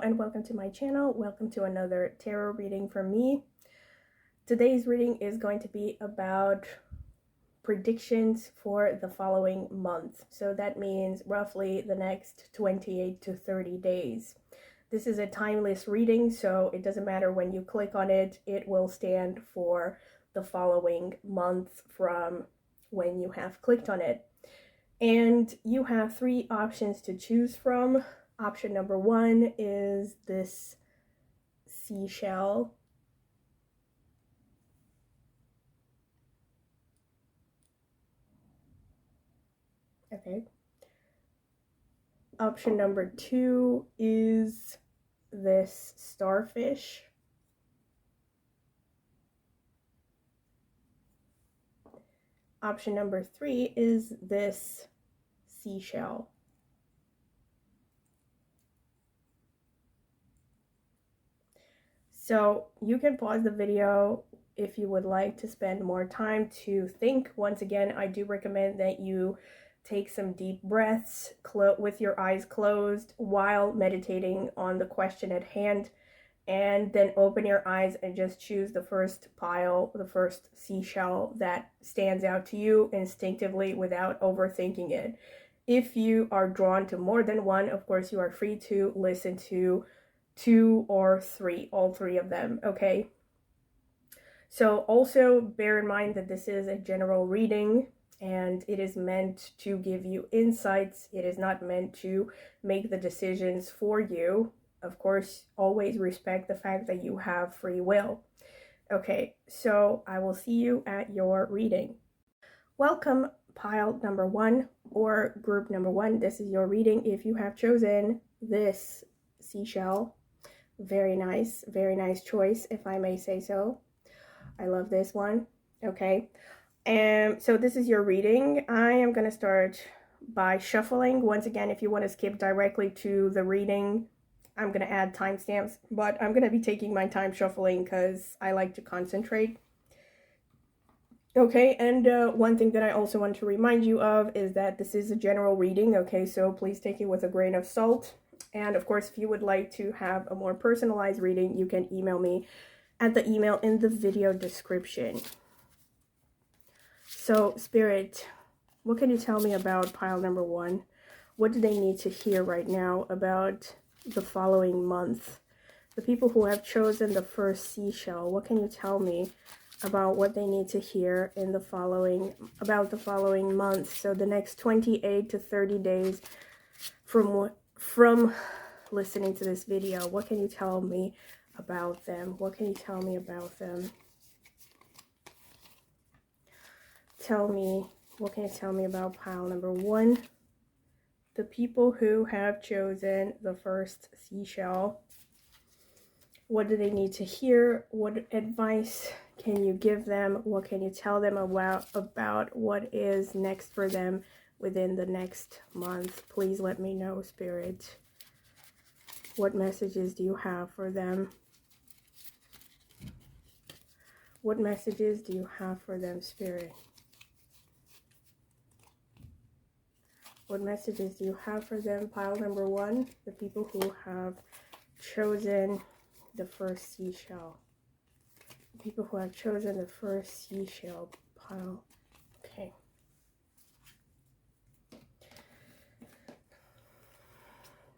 and welcome to my channel. Welcome to another tarot reading from me. Today's reading is going to be about predictions for the following month. So that means roughly the next 28 to 30 days. This is a timeless reading, so it doesn't matter when you click on it, it will stand for the following month from when you have clicked on it. And you have three options to choose from. Option number one is this seashell. Okay. Option number two is this starfish. Option number three is this seashell. So you can pause the video if you would like to spend more time to think. Once again, I do recommend that you take some deep breaths with your eyes closed while meditating on the question at hand, and then open your eyes and just choose the first pile, the first seashell that stands out to you instinctively without overthinking it. If you are drawn to more than one, of course, you are free to listen to two or three, all three of them, okay? So also bear in mind that this is a general reading and it is meant to give you insights. It is not meant to make the decisions for you. Of course, always respect the fact that you have free will. Okay, so I will see you at your reading. Welcome, pile number one or group number one. This is your reading if you have chosen this seashell. Very nice choice, if I may say so. I love this one. Okay, and so this is your reading. I am going to start by shuffling. Once again, if you want to skip directly to the reading, I'm going to add timestamps, but I'm going to be taking my time shuffling because I like to concentrate. Okay, and one thing that I also want to remind you of is that this is a general reading, okay, so please take it with a grain of salt. And of course, if you would like to have a more personalized reading, you can email me at the email in the video description. So, Spirit, what can you tell me about pile number one? What do they need to hear right now about the following month? The people who have chosen the first seashell, what can you tell me about what they need to hear in the following month? So the next 28 to 30 days from listening to this video, what can you tell me about them? What can you tell me about them? What can you tell me about pile number one? The people who have chosen the first seashell. What do they need to hear? What advice can you give them? What can you tell them about what is next for them within the next month? Please let me know, Spirit. What messages do you have for them? What messages do you have for them, Spirit? What messages do you have for them? Pile number one, the people who have chosen the first seashell. The people who have chosen the first seashell pile. Okay.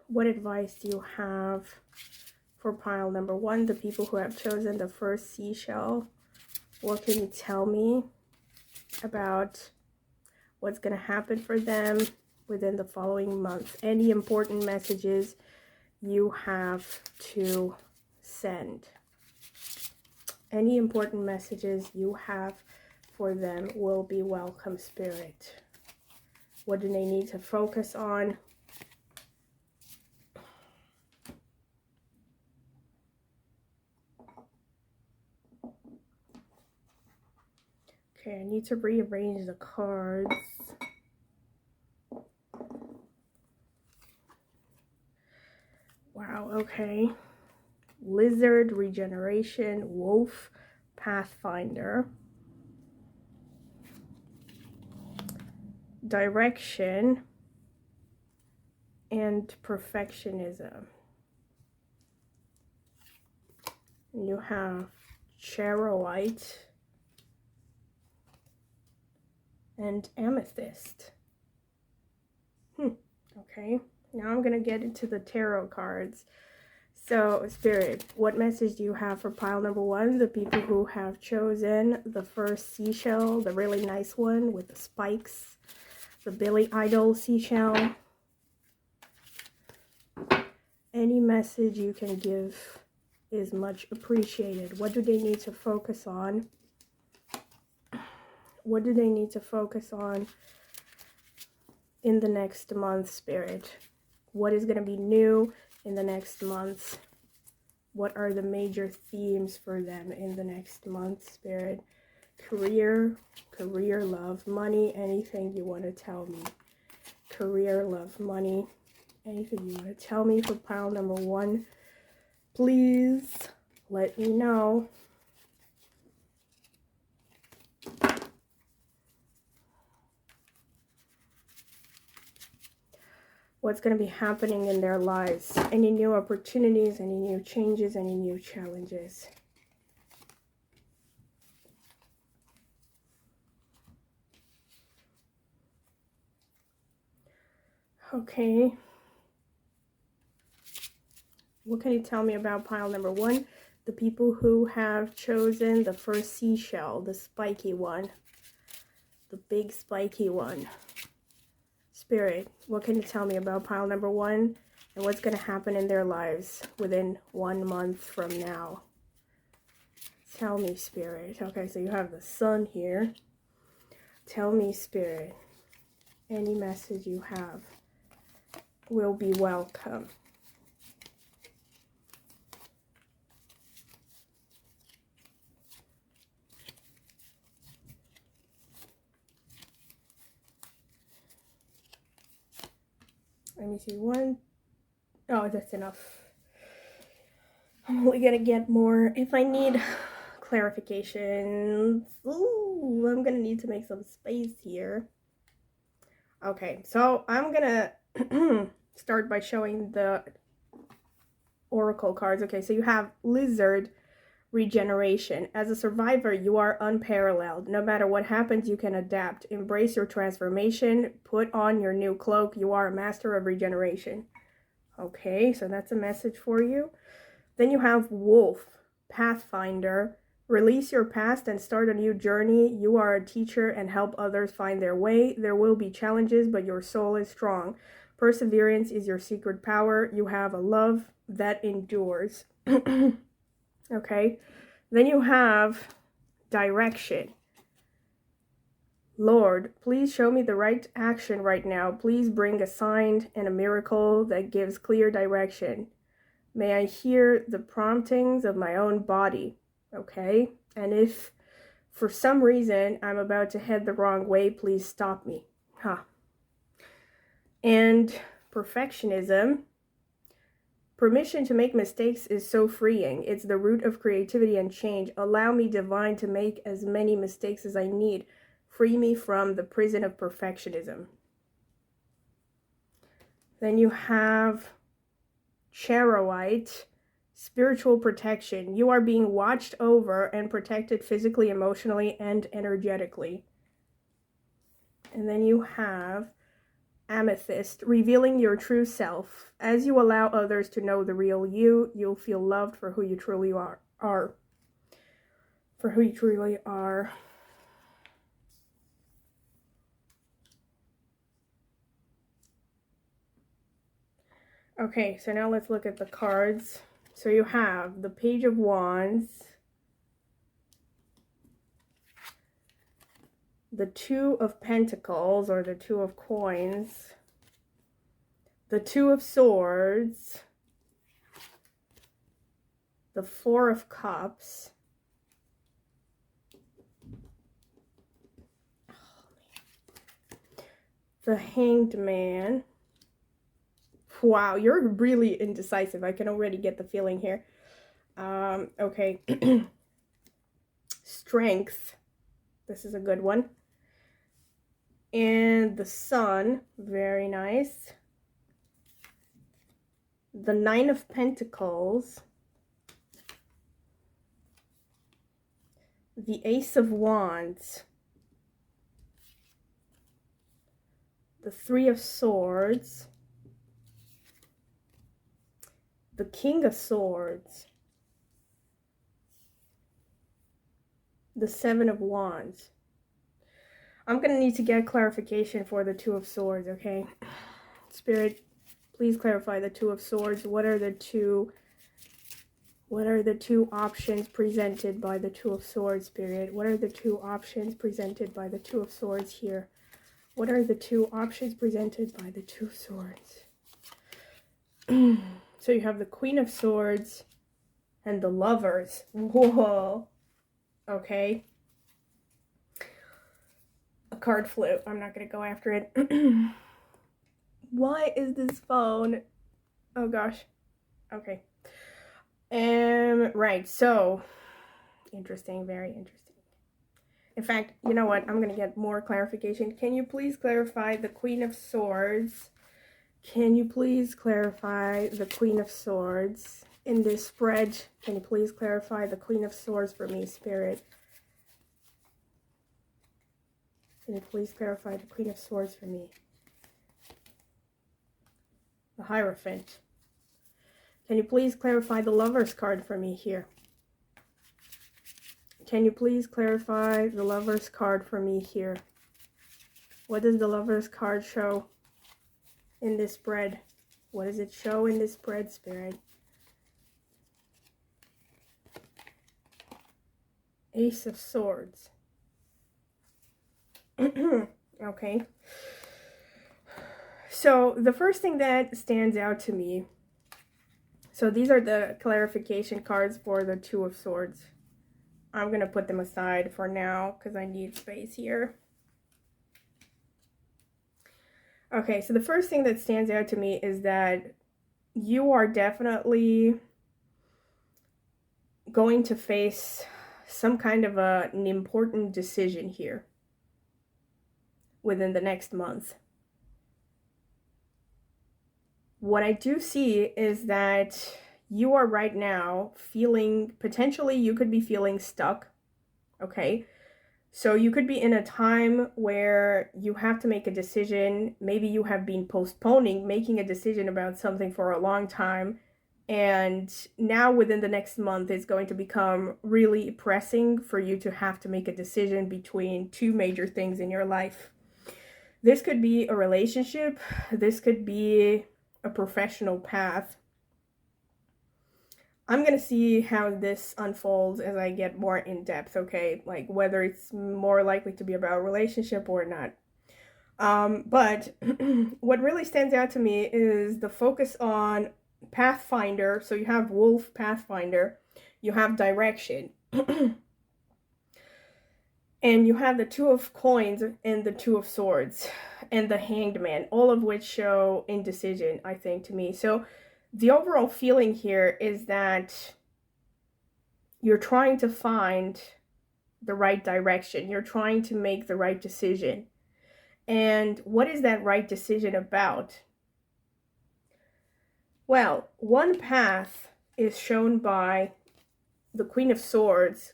What advice do you have for pile number one, the people who have chosen the first seashell? What can you tell me about what's going to happen for them within the following months? Any important messages you have to send? Any important messages you have for them will be welcome, Spirit. What do they need to focus on? Okay, I need to rearrange the cards. Wow, okay. Lizard, regeneration, wolf, pathfinder. Direction and perfectionism. You have charoite and amethyst. Okay, now I'm gonna get into the tarot cards. So, Spirit, what message do you have for pile number 1? The people who have chosen the first seashell, the really nice one with the spikes, the Billy Idol seashell. Any message you can give is much appreciated. What do they need to focus on? What do they need to focus on in the next month, Spirit? What is going to be new in the next month? What are the major themes for them in the next month, Spirit? Career, love, money, anything you want to tell me. Career, love, money, anything you want to tell me for pile number 1. Please let me know. What's going to be happening in their lives? Any new opportunities, any new changes, any new challenges? Okay. What can you tell me about pile number 1? The people who have chosen the first seashell, the spiky one. The big spiky one. Spirit, what can you tell me about pile number 1 and what's going to happen in their lives within 1 month from now? Tell me, Spirit. Okay, so you have the sun here. Tell me, Spirit, any message you have will be welcome. Let me see, 1. Oh, that's enough. I'm only gonna get more if I need clarifications. Ooh, I'm gonna need to make some space here. Okay, so I'm gonna start by showing the oracle cards. Okay, so you have Lizard, regeneration. As a survivor, you are unparalleled. No matter what happens, you can adapt. Embrace your transformation. Put on your new cloak. You are a master of regeneration. Okay, so that's a message for you. Then you have Wolf, pathfinder. Release your past and start a new journey. You are a teacher and help others find their way. There will be challenges, but your soul is strong. Perseverance is your secret power. You have a love that endures. Okay, then you have direction. Lord, please show me the right action right now. Please bring a sign and a miracle that gives clear direction. May I hear the promptings of my own body. Okay, and if for some reason I'm about to head the wrong way, please stop me. And perfectionism. Permission to make mistakes is so freeing. It's the root of creativity and change. Allow me, divine, to make as many mistakes as I need. Free me from the prison of perfectionism. Then you have charoite, spiritual protection. You are being watched over and protected physically, emotionally, and energetically. And then you have amethyst, revealing your true self. As you allow others to know the real you, you'll feel loved for who you truly are. For who you truly are. Okay, so now let's look at the cards. So you have the Page of Wands, the Two of Pentacles, or the Two of Coins, the Two of Swords, the Four of Cups, the Hanged Man. Wow, you're really indecisive. I can already get the feeling here. Okay. Strength. This is a good one. And the Sun. Very nice. The Nine of Pentacles. the Ace of Wands, the Three of Swords, the King of Swords, the Seven of Wands. I'm going to need to get clarification for the Two of Swords, okay? Spirit, please clarify the Two of Swords. What are the two options presented by the Two of Swords, Spirit? What are the two options presented by the Two of Swords here? What are the two options presented by the Two of Swords? So you have the Queen of Swords and the Lovers. Whoa. Okay. A card flew. I'm not going to go after it. Why is this phone? Oh gosh. Okay. Right. So, interesting. Very interesting. In fact, you know what? I'm going to get more clarification. Can you please clarify the Queen of Swords? Can you please clarify the Queen of Swords in this spread? Can you please clarify the Queen of Swords for me, Spirit? Can you please clarify the Queen of Swords for me? The Hierophant. Can you please clarify the Lover's card for me here? Can you please clarify the Lover's card for me here? What does the Lover's card show in this spread? What does it show in this spread, Spirit? Ace of Swords. Okay. So the first thing that stands out to me, so these are the clarification cards for the Two of Swords. I'm going to put them aside for now because I need space here. Okay, so the first thing that stands out to me is that you are definitely going to face some kind of an important decision here within the next month. What I do see is that you are right now feeling, potentially you could be feeling stuck, okay? So you could be in a time where you have to make a decision. Maybe you have been postponing making a decision about something for a long time, and now within the next month it's going to become really pressing for you to have to make a decision between two major things in your life. This could be a relationship. This could be a professional path. I'm going to see how this unfolds as I get more in depth, okay? Like whether it's more likely to be about a relationship or not. But what really stands out to me is the focus on Pathfinder. So you have Wolf, Pathfinder. You have Direction. And you have the Two of Coins and the Two of Swords and the Hanged Man, all of which show indecision, I think, to me. So the overall feeling here is that you're trying to find the right direction. You're trying to make the right decision. And what is that right decision about? Well, one path is shown by the Queen of Swords,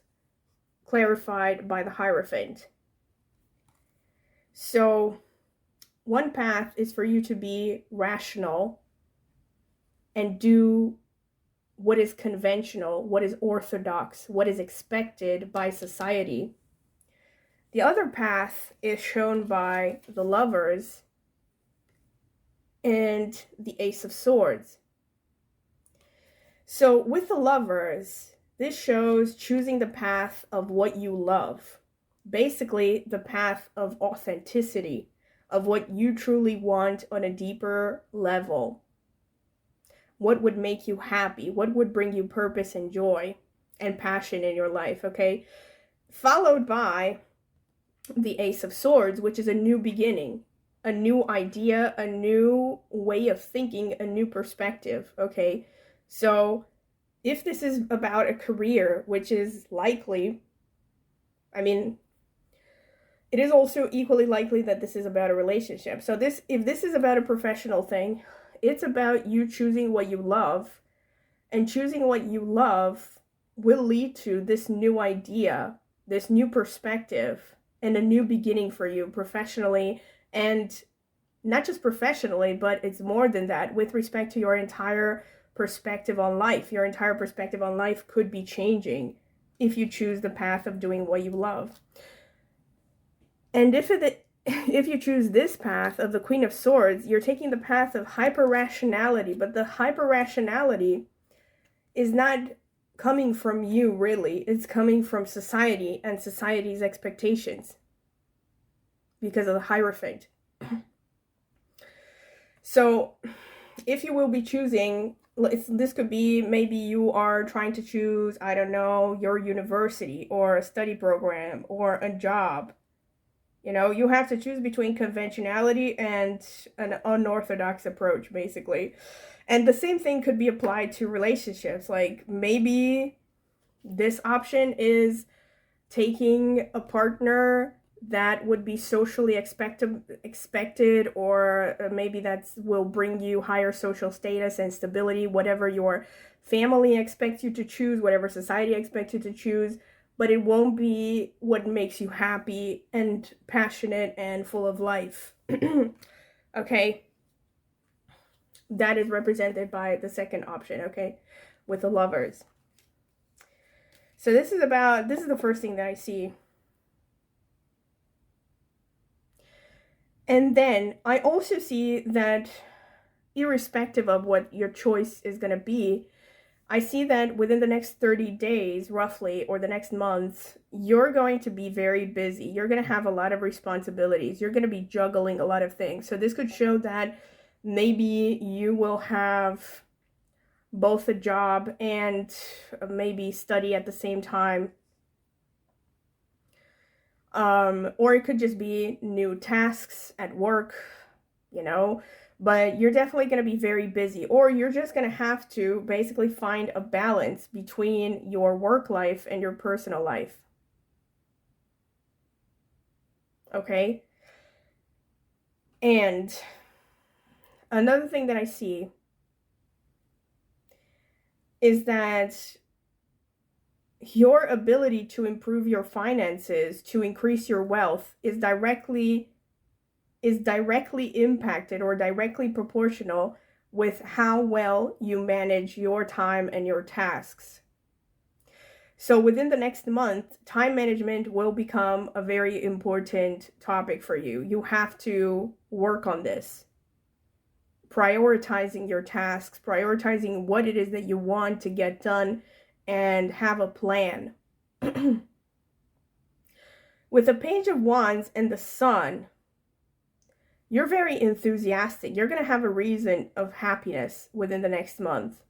clarified by the Hierophant. So one path is for you to be rational and do what is conventional, what is orthodox, what is expected by society. The other path is shown by the Lovers and the Ace of Swords. So with the Lovers, this shows choosing the path of what you love. Basically, the path of authenticity, of what you truly want on a deeper level. What would make you happy? What would bring you purpose and joy and passion in your life, okay? Followed by the Ace of Swords, which is a new beginning, a new idea, a new way of thinking, a new perspective, okay? So if this is about a career, which is likely, I mean, it is also equally likely that this is about a relationship. So if this is about a professional thing, it's about you choosing what you love, and choosing what you love will lead to this new idea this new perspective and a new beginning for you professionally, and not just professionally, but it's more than that with respect to your entire perspective on life. Your entire perspective on life could be changing if you choose the path of doing what you love. And if you choose this path of the Queen of Swords, you're taking the path of hyper-rationality, but the hyper-rationality is not coming from you, really. It's coming from society and society's expectations because of the Hierophant. So if you will be choosing, this could be, maybe you are trying to choose, I don't know, your university or a study program or a job. You know, you have to choose between conventionality and an unorthodox approach, basically. And the same thing could be applied to relationships. Like, maybe this option is taking a partner that would be socially expected, or maybe that will bring you higher social status and stability, whatever your family expects you to choose, whatever society expects you to choose, but it won't be what makes you happy and passionate and full of life. Okay, that is represented by the second option, okay, with the Lovers. So this is the first thing that I see. And then I also see that irrespective of what your choice is going to be, I see that within the next 30 days, roughly, or the next month, you're going to be very busy. You're going to have a lot of responsibilities. You're going to be juggling a lot of things. So this could show that maybe you will have both a job and maybe study at the same time. Or it could just be new tasks at work, you know, but you're definitely going to be very busy, or you're just going to have to basically find a balance between your work life and your personal life. Okay? And another thing that I see is that your ability to improve your finances, to increase your wealth, is directly impacted or directly proportional with how well you manage your time and your tasks. So within the next month, time management will become a very important topic for you. You have to work on this. Prioritizing your tasks, prioritizing what it is that you want to get done, and have a plan. With the Page of Wands and the Sun, you're very enthusiastic. You're going to have a reason of happiness within the next month.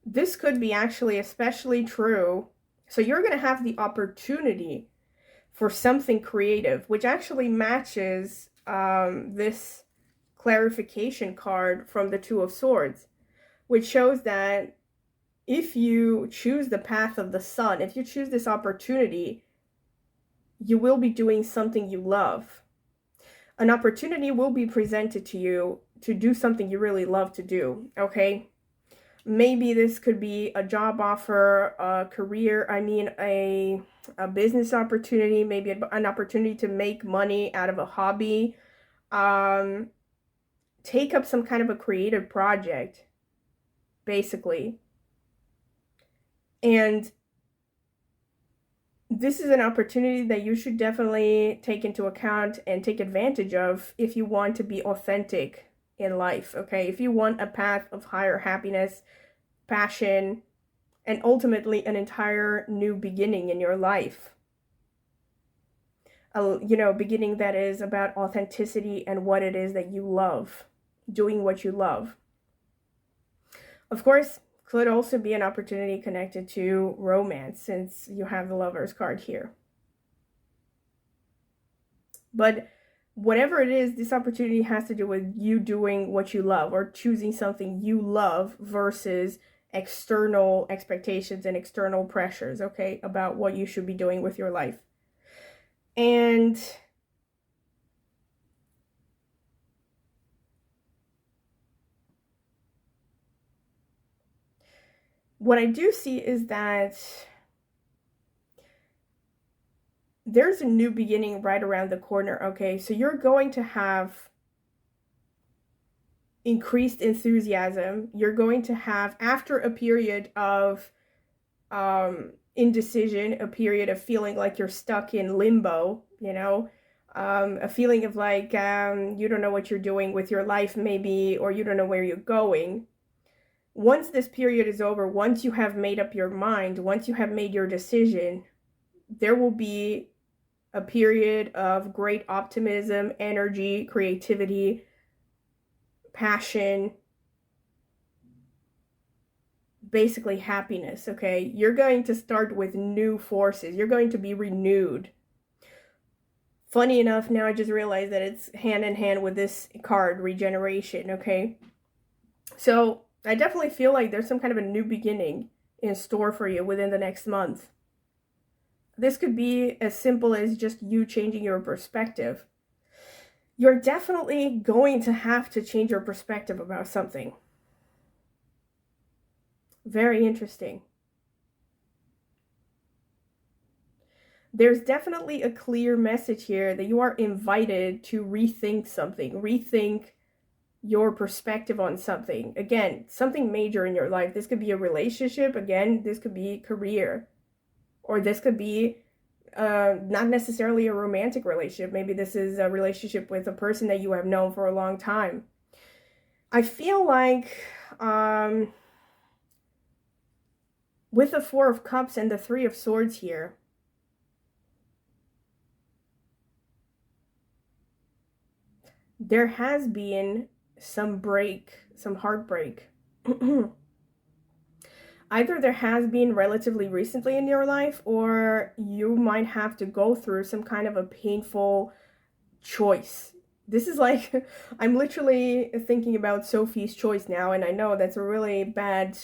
This could be actually especially true. So you're going to have the opportunity for something creative, which actually matches this clarification card from the Two of Swords, which shows that if you choose the path of the Sun, if you choose this opportunity, you will be doing something you love. An opportunity will be presented to you to do something you really love to do, okay? Maybe this could be a job offer, a career, a business opportunity, maybe an opportunity to make money out of a hobby. Take up some kind of a creative project, basically. And this is an opportunity that you should definitely take into account and take advantage of if you want to be authentic in life, okay? If you want a path of higher happiness, passion, and ultimately an entire new beginning in your life. Beginning that is about authenticity and what it is that you love, doing what you love. Of course, could also be an opportunity connected to romance, since you have the Lovers card here. But whatever it is, this opportunity has to do with you doing what you love, or choosing something you love versus external expectations and external pressures, okay, about what you should be doing with your life. And what I do see is that there's a new beginning right around the corner, okay? So you're going to have increased enthusiasm. You're going to have, after a period of indecision, a period of feeling like you're stuck in limbo, you know, a feeling of like you don't know what you're doing with your life maybe, or you don't know where you're going. Once this period is over, once you have made up your mind, once you have made your decision, there will be a period of great optimism, energy, creativity, passion, basically happiness, okay? You're going to start with new forces. You're going to be renewed. Funny enough, now I just realized that it's hand in hand with this card, regeneration, okay? So I definitely feel like there's some kind of a new beginning in store for you within the next month. This could be as simple as just you changing your perspective. You're definitely going to have to change your perspective about something. Very interesting. There's definitely a clear message here that you are invited to rethink something, rethink your perspective on something. Again, something major in your life. This could be a relationship. Again, this could be career. Or this could be not necessarily a romantic relationship. Maybe this is a relationship with a person that you have known for a long time. I feel like with the Four of Cups and the Three of Swords here, there has been some heartbreak. Either there has been relatively recently in your life, or you might have to go through some kind of a painful choice. This is like, I'm literally thinking about Sophie's Choice now, and I know that's a really bad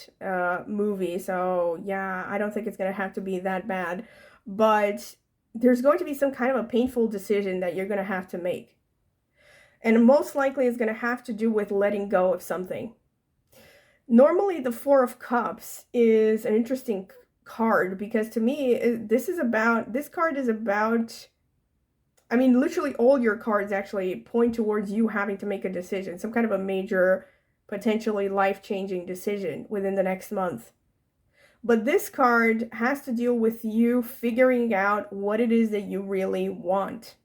movie, so yeah, I don't think it's going to have to be that bad. But there's going to be some kind of a painful decision that you're going to have to make. And most likely it's going to have to do with letting go of something. Normally, the Four of Cups is an interesting card because to me, this card is about, I mean, literally all your cards actually point towards you having to make a decision, some kind of a major, potentially life-changing decision within the next month. But this card has to deal with you figuring out what it is that you really want.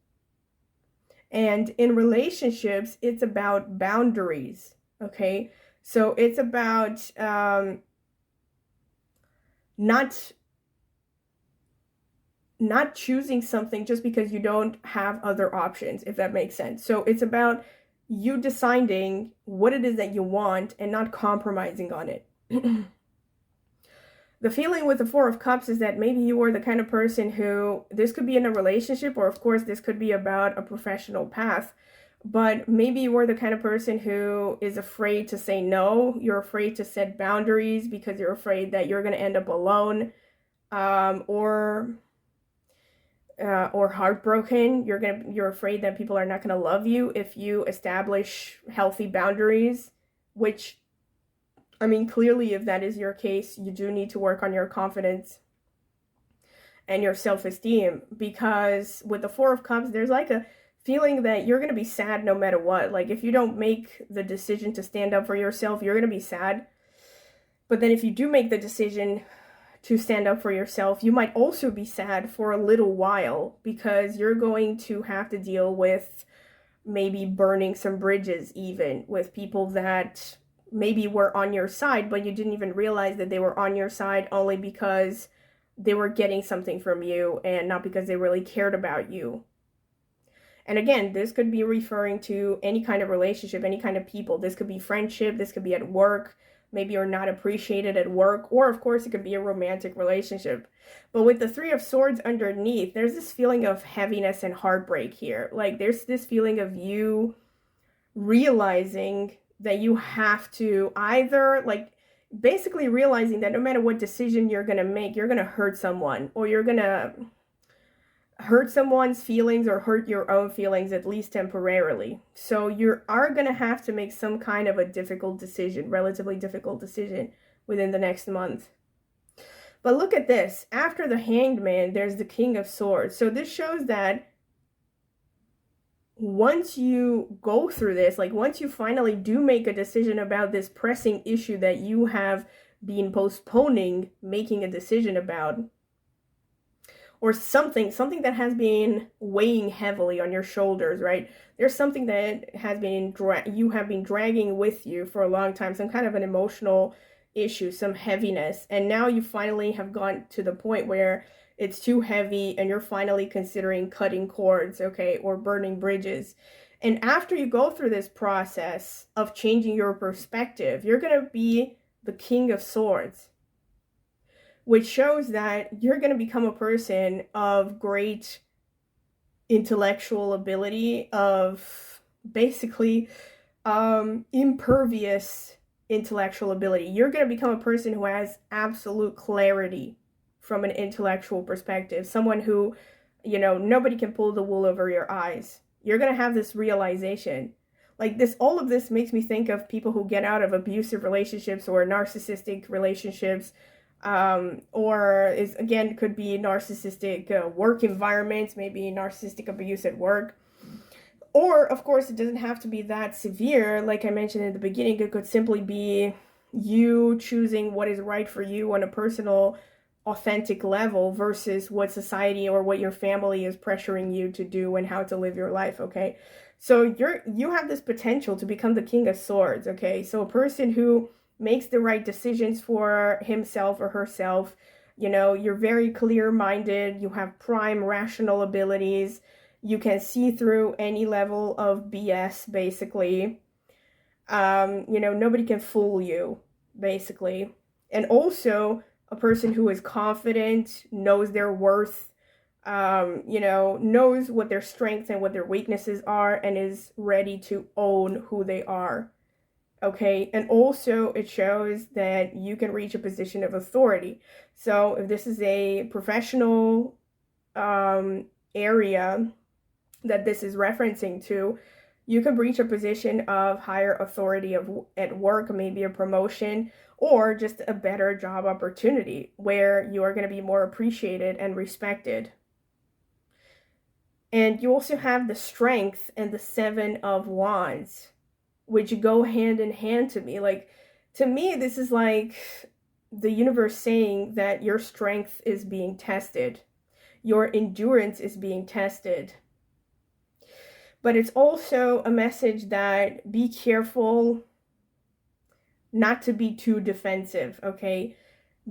And in relationships, it's about boundaries, okay? So it's about not choosing something just because you don't have other options, if that makes sense. So it's about you deciding what it is that you want and not compromising on it. The feeling with the Four of Cups is that maybe you are the kind of person who, this could be in a relationship, or of course this could be about a professional path, but maybe you are the kind of person who is afraid to say no. You're afraid to set boundaries because you're afraid that you're going to end up alone, or heartbroken. You're afraid that people are not going to love you if you establish healthy boundaries, which, I mean, clearly, if that is your case, you do need to work on your confidence and your self-esteem, because with the Four of Cups, there's like a feeling that you're going to be sad no matter what. Like, if you don't make the decision to stand up for yourself, you're going to be sad. But then if you do make the decision to stand up for yourself, you might also be sad for a little while, because you're going to have to deal with maybe burning some bridges, even with people that maybe were on your side, but you didn't even realize that they were on your side only because they were getting something from you and not because they really cared about you. And again, this could be referring to any kind of relationship, any kind of people. This could be friendship, this could be at work. Maybe you're not appreciated at work, or of course it could be a romantic relationship. But with the Three of Swords underneath, there's this feeling of heaviness and heartbreak here. Like, there's this feeling of you realizing that you have to either, like, basically realizing that no matter what decision you're going to make, you're going to hurt someone, or you're going to hurt someone's feelings or hurt your own feelings, at least temporarily. So you are going to have to make some kind of a difficult decision, relatively difficult decision within the next month. But look at this. After the Hanged Man, there's the King of Swords. So this shows that once you go through this, like once you finally do make a decision about this pressing issue that you have been postponing making a decision about, or something that has been weighing heavily on your shoulders, right? There's something that has been you have been dragging with you for a long time, some kind of an emotional issue, some heaviness, and now you finally have gone to the point where it's too heavy and you're finally considering cutting cords, okay, or burning bridges. And after you go through this process of changing your perspective, you're going to be the King of Swords, which shows that you're going to become a person of great intellectual ability, of basically impervious intellectual ability. You're going to become a person who has absolute clarity from an intellectual perspective, someone who, you know, nobody can pull the wool over your eyes. You're going to have this realization. Like this, all of this makes me think of people who get out of abusive relationships or narcissistic relationships, or is, again, could be narcissistic work environments, maybe narcissistic abuse at work. Or, of course, it doesn't have to be that severe. Like I mentioned in the beginning, it could simply be you choosing what is right for you on a personal, authentic level versus what society or what your family is pressuring you to do and how to live your life, okay? So you have this potential to become the King of Swords, okay? So a person who makes the right decisions for himself or herself, you know, you're very clear-minded, you have prime rational abilities, you can see through any level of BS, basically. You know, nobody can fool you, basically. And also a person who is confident, knows their worth, you know, knows what their strengths and what their weaknesses are, and is ready to own who they are. Okay, and also it shows that you can reach a position of authority. So if this is a professional area that this is referencing to, you can reach a position of higher authority at work, maybe a promotion, or just a better job opportunity where you are going to be more appreciated and respected. And you also have the Strength and the Seven of Wands, which go hand in hand to me. Like, to me, this is like the universe saying that your strength is being tested, your endurance is being tested. But it's also a message that be careful not to be too defensive, okay?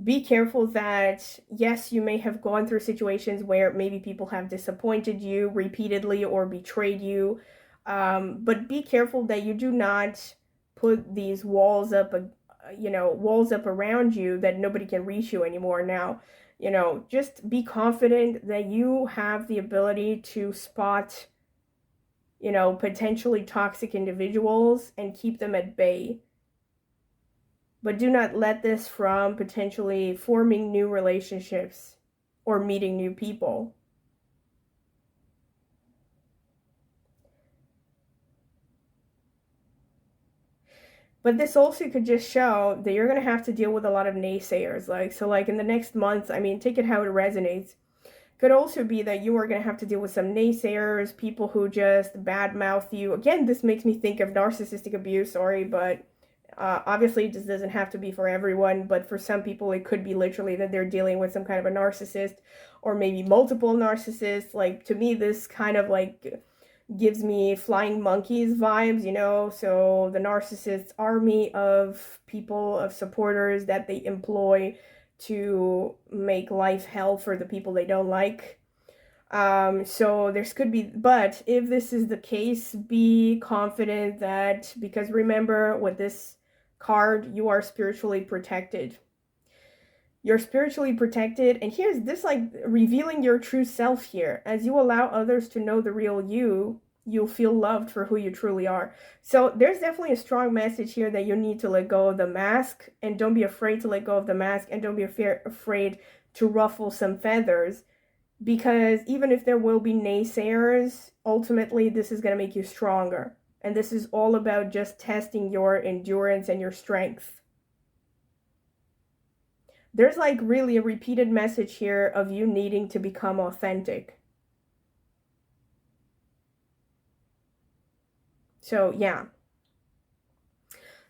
Be careful that, yes, you may have gone through situations where maybe people have disappointed you repeatedly or betrayed you, but be careful that you do not put these walls up, walls up around you that nobody can reach you anymore now. You know, just be confident that you have the ability to spot, you know, potentially toxic individuals and keep them at bay. But do not let this from potentially forming new relationships or meeting new people. But this also could just show that you're going to have to deal with a lot of naysayers. Like in the next month, I mean, take it how it resonates. Could also be that you are going to have to deal with some naysayers, people who just badmouth you. Again, this makes me think of narcissistic abuse, sorry, but obviously this doesn't have to be for everyone, but for some people it could be literally that they're dealing with some kind of a narcissist, or maybe multiple narcissists. Like, to me, this kind of like gives me flying monkeys vibes, you know? So the narcissist's army of people, of supporters that they employ to make life hell for the people they don't like. So this could be, but if this is the case, be confident that, because remember, with this card, you are spiritually protected. You're spiritually protected, and here's this, like, revealing your true self here. As you allow others to know the real you, you'll feel loved for who you truly are. So there's definitely a strong message here that you need to let go of the mask, and don't be afraid to let go of the mask, and don't be afraid to ruffle some feathers, because even if there will be naysayers, ultimately this is going to make you stronger. And this is all about just testing your endurance and your strength. There's like really a repeated message here of you needing to become authentic. So yeah.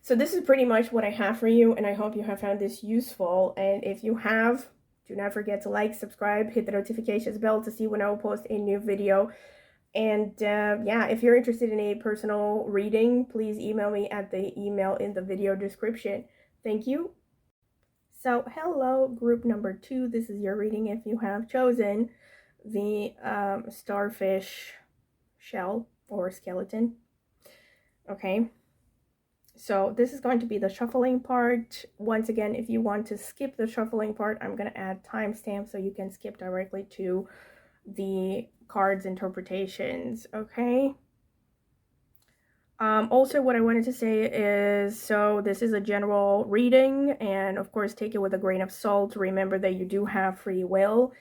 So this is pretty much what I have for you, and I hope you have found this useful. And if you have, do not forget to like, subscribe, hit the notifications bell to see when I will post a new video. And yeah, if you're interested in a personal reading, please email me at the email in the video description. Thank you. So hello, group number 2. This is your reading if you have chosen the starfish shell or skeleton. Okay. So this is going to be the shuffling part. Once again, if you want to skip the shuffling part, I'm going to add timestamps so you can skip directly to the cards interpretations, okay? Also, what I wanted to say is, so this is a general reading, and of course take it with a grain of salt. Remember that you do have free will,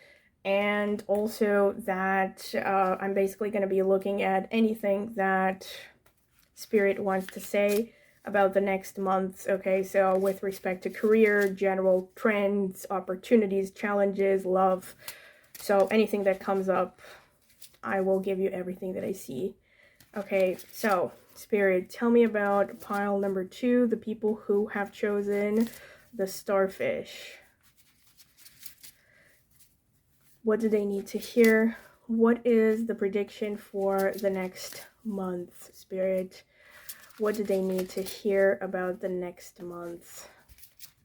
and also that I'm basically going to be looking at anything that Spirit wants to say about the next month, okay? So with respect to career, general trends, opportunities, challenges, love, so anything that comes up, I will give you everything that I see. Okay, so Spirit, tell me about pile number 2, the people who have chosen the starfish. What do they need to hear? What is the prediction for the next month, Spirit? What do they need to hear about the next month?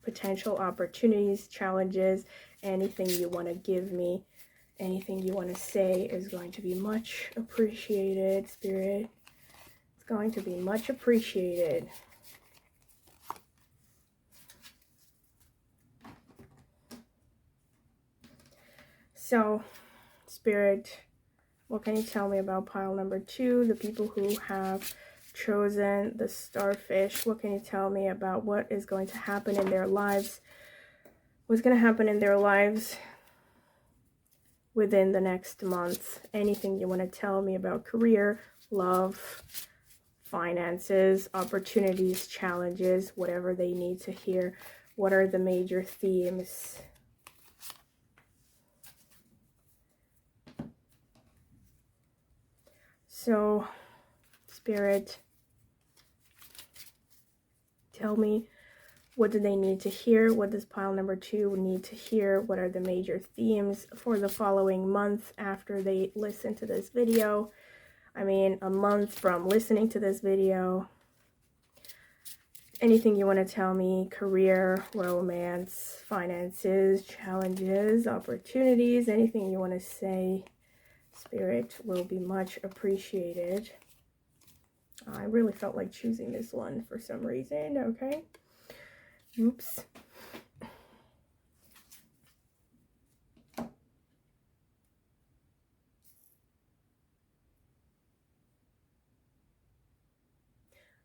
Potential opportunities, challenges, anything you want to give me, anything you want to say is going to be much appreciated, Spirit. It's going to be much appreciated. So, Spirit, what can you tell me about pile number 2, the people who have chosen the starfish? What can you tell me about what is going to happen in their lives? What's going to happen in their lives within the next month? Anything you want to tell me about career, love, finances, opportunities, challenges, whatever they need to hear. What are the major themes? So, Spirit, tell me, what do they need to hear? What does pile number 2 need to hear? What are the major themes for the following month after they listen to this video? I mean, a month from listening to this video. Anything you want to tell me, career, romance, finances, challenges, opportunities, anything you want to say, Spirit, will be much appreciated. I really felt like choosing this one for some reason, okay? Oops.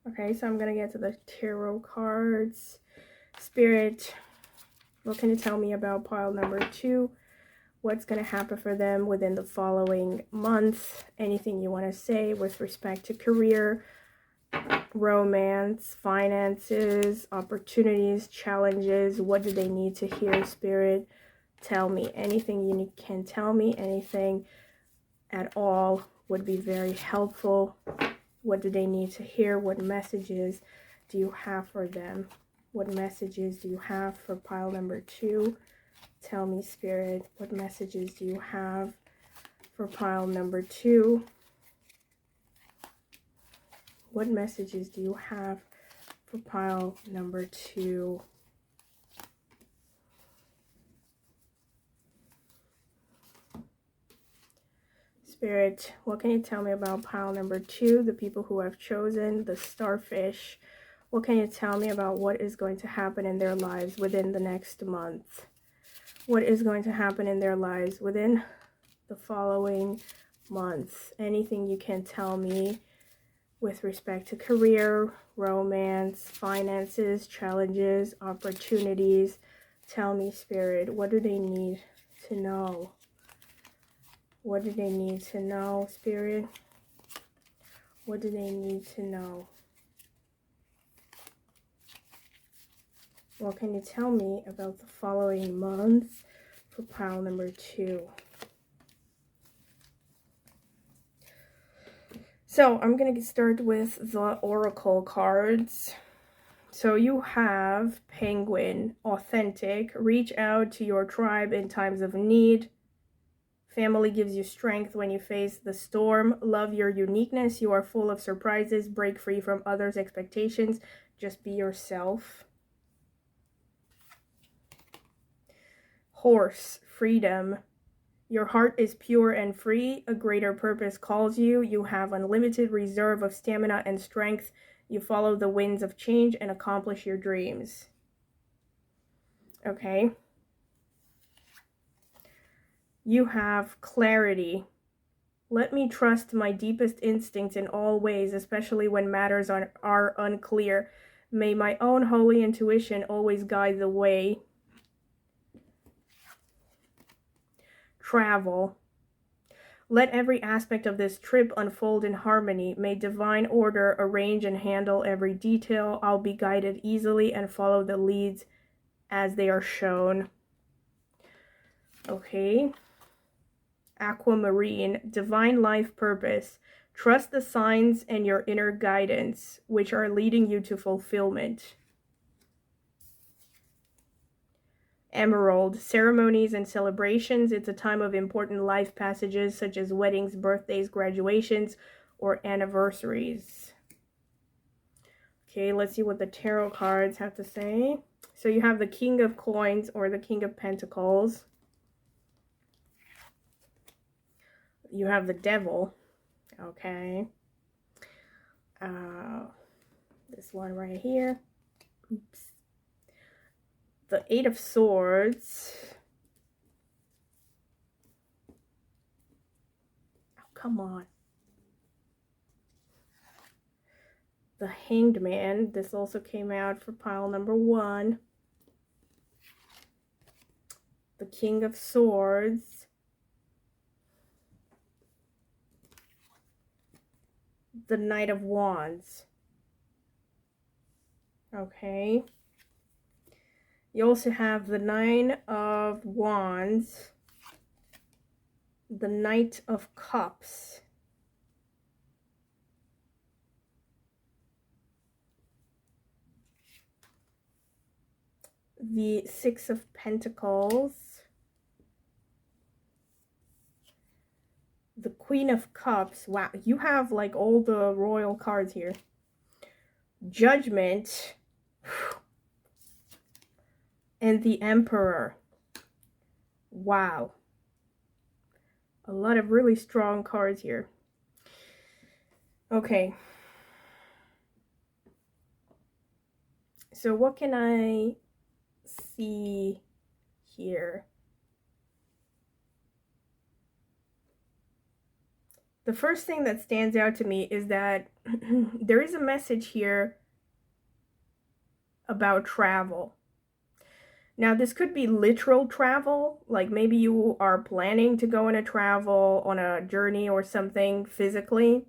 Okay, so I'm going to get to the tarot cards. Spirit, what can you tell me about pile number 2? What's going to happen for them within the following month? Anything you want to say with respect to career, romance, finances, opportunities, challenges? What do they need to hear, Spirit? Tell me anything you can tell me. Anything at all would be very helpful. What do they need to hear? What messages do you have for them? What messages do you have for pile number 2? Tell me, Spirit, what messages do you have for pile number 2? What messages do you have for pile number 2? Spirit, what can you tell me about pile number 2, the people who have chosen the starfish? What can you tell me about what is going to happen in their lives within the next month? What is going to happen in their lives within the following month? Anything you can tell me with respect to career, romance, finances, challenges, opportunities. Tell me, Spirit, what do they need to know? What do they need to know, Spirit? What do they need to know? What can you tell me about the following month for pile number 2? So I'm going to start with the Oracle cards. So you have Penguin, authentic, reach out to your tribe in times of need. Family gives you strength when you face the storm. Love your uniqueness. You are full of surprises. Break free from others' expectations. Just be yourself. Horse, freedom. Your heart is pure and free. A greater purpose calls you. You have unlimited reserve of stamina and strength. You follow the winds of change and accomplish your dreams. Okay. You have clarity. Let me trust my deepest instincts in all ways, especially when matters are unclear. May my own holy intuition always guide the way. Travel. Let every aspect of this trip unfold in harmony. May divine order arrange and handle every detail. I'll be guided easily and follow the leads as they are shown. Okay. Aquamarine, divine life purpose. Trust the signs and your inner guidance, which are leading you to fulfillment. Emerald, ceremonies and celebrations. It's a time of important life passages such as weddings, birthdays, graduations, or anniversaries. Okay, let's see what the tarot cards have to say. So you have the King of Coins or the King of Pentacles. You have the Devil. Okay. This one right here. Oops. The Eight of Swords. Oh, come on. The Hanged Man. This also came out for pile number 1. The King of Swords. The Knight of Wands. Okay. You also have the Nine of Wands, the Knight of Cups, the Six of Pentacles, the Queen of Cups. Wow, you have like all the royal cards here. Judgment. And the Emperor. Wow. A lot of really strong cards here. Okay. So what can I see here? The first thing that stands out to me is that there is a message here about travel. Now, this could be literal travel, like maybe you are planning to go on a travel, on a journey or something physically.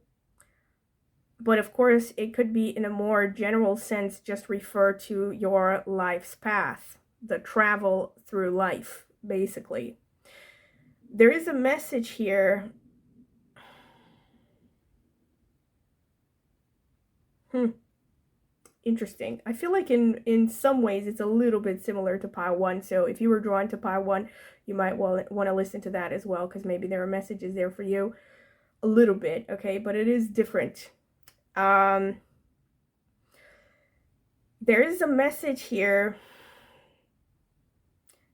But of course, it could be in a more general sense, just refer to your life's path, the travel through life, basically. There is a message here. Interesting. I feel like in some ways it's a little bit similar to pile 1. So if you were drawn to pile 1, you might want to listen to that as well, because maybe there are messages there for you a little bit, okay? But it is different. There is a message here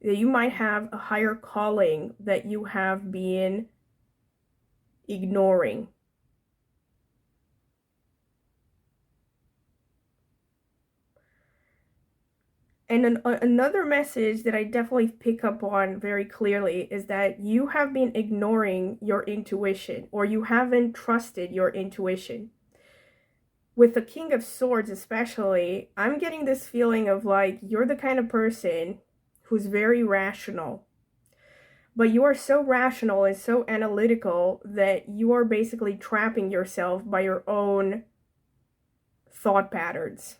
that you might have a higher calling that you have been ignoring. And another message that I definitely pick up on very clearly is that you have been ignoring your intuition, or you haven't trusted your intuition. With the King of Swords especially, I'm getting this feeling of like you're the kind of person who's very rational. But you are so rational and so analytical that you are basically trapping yourself by your own thought patterns.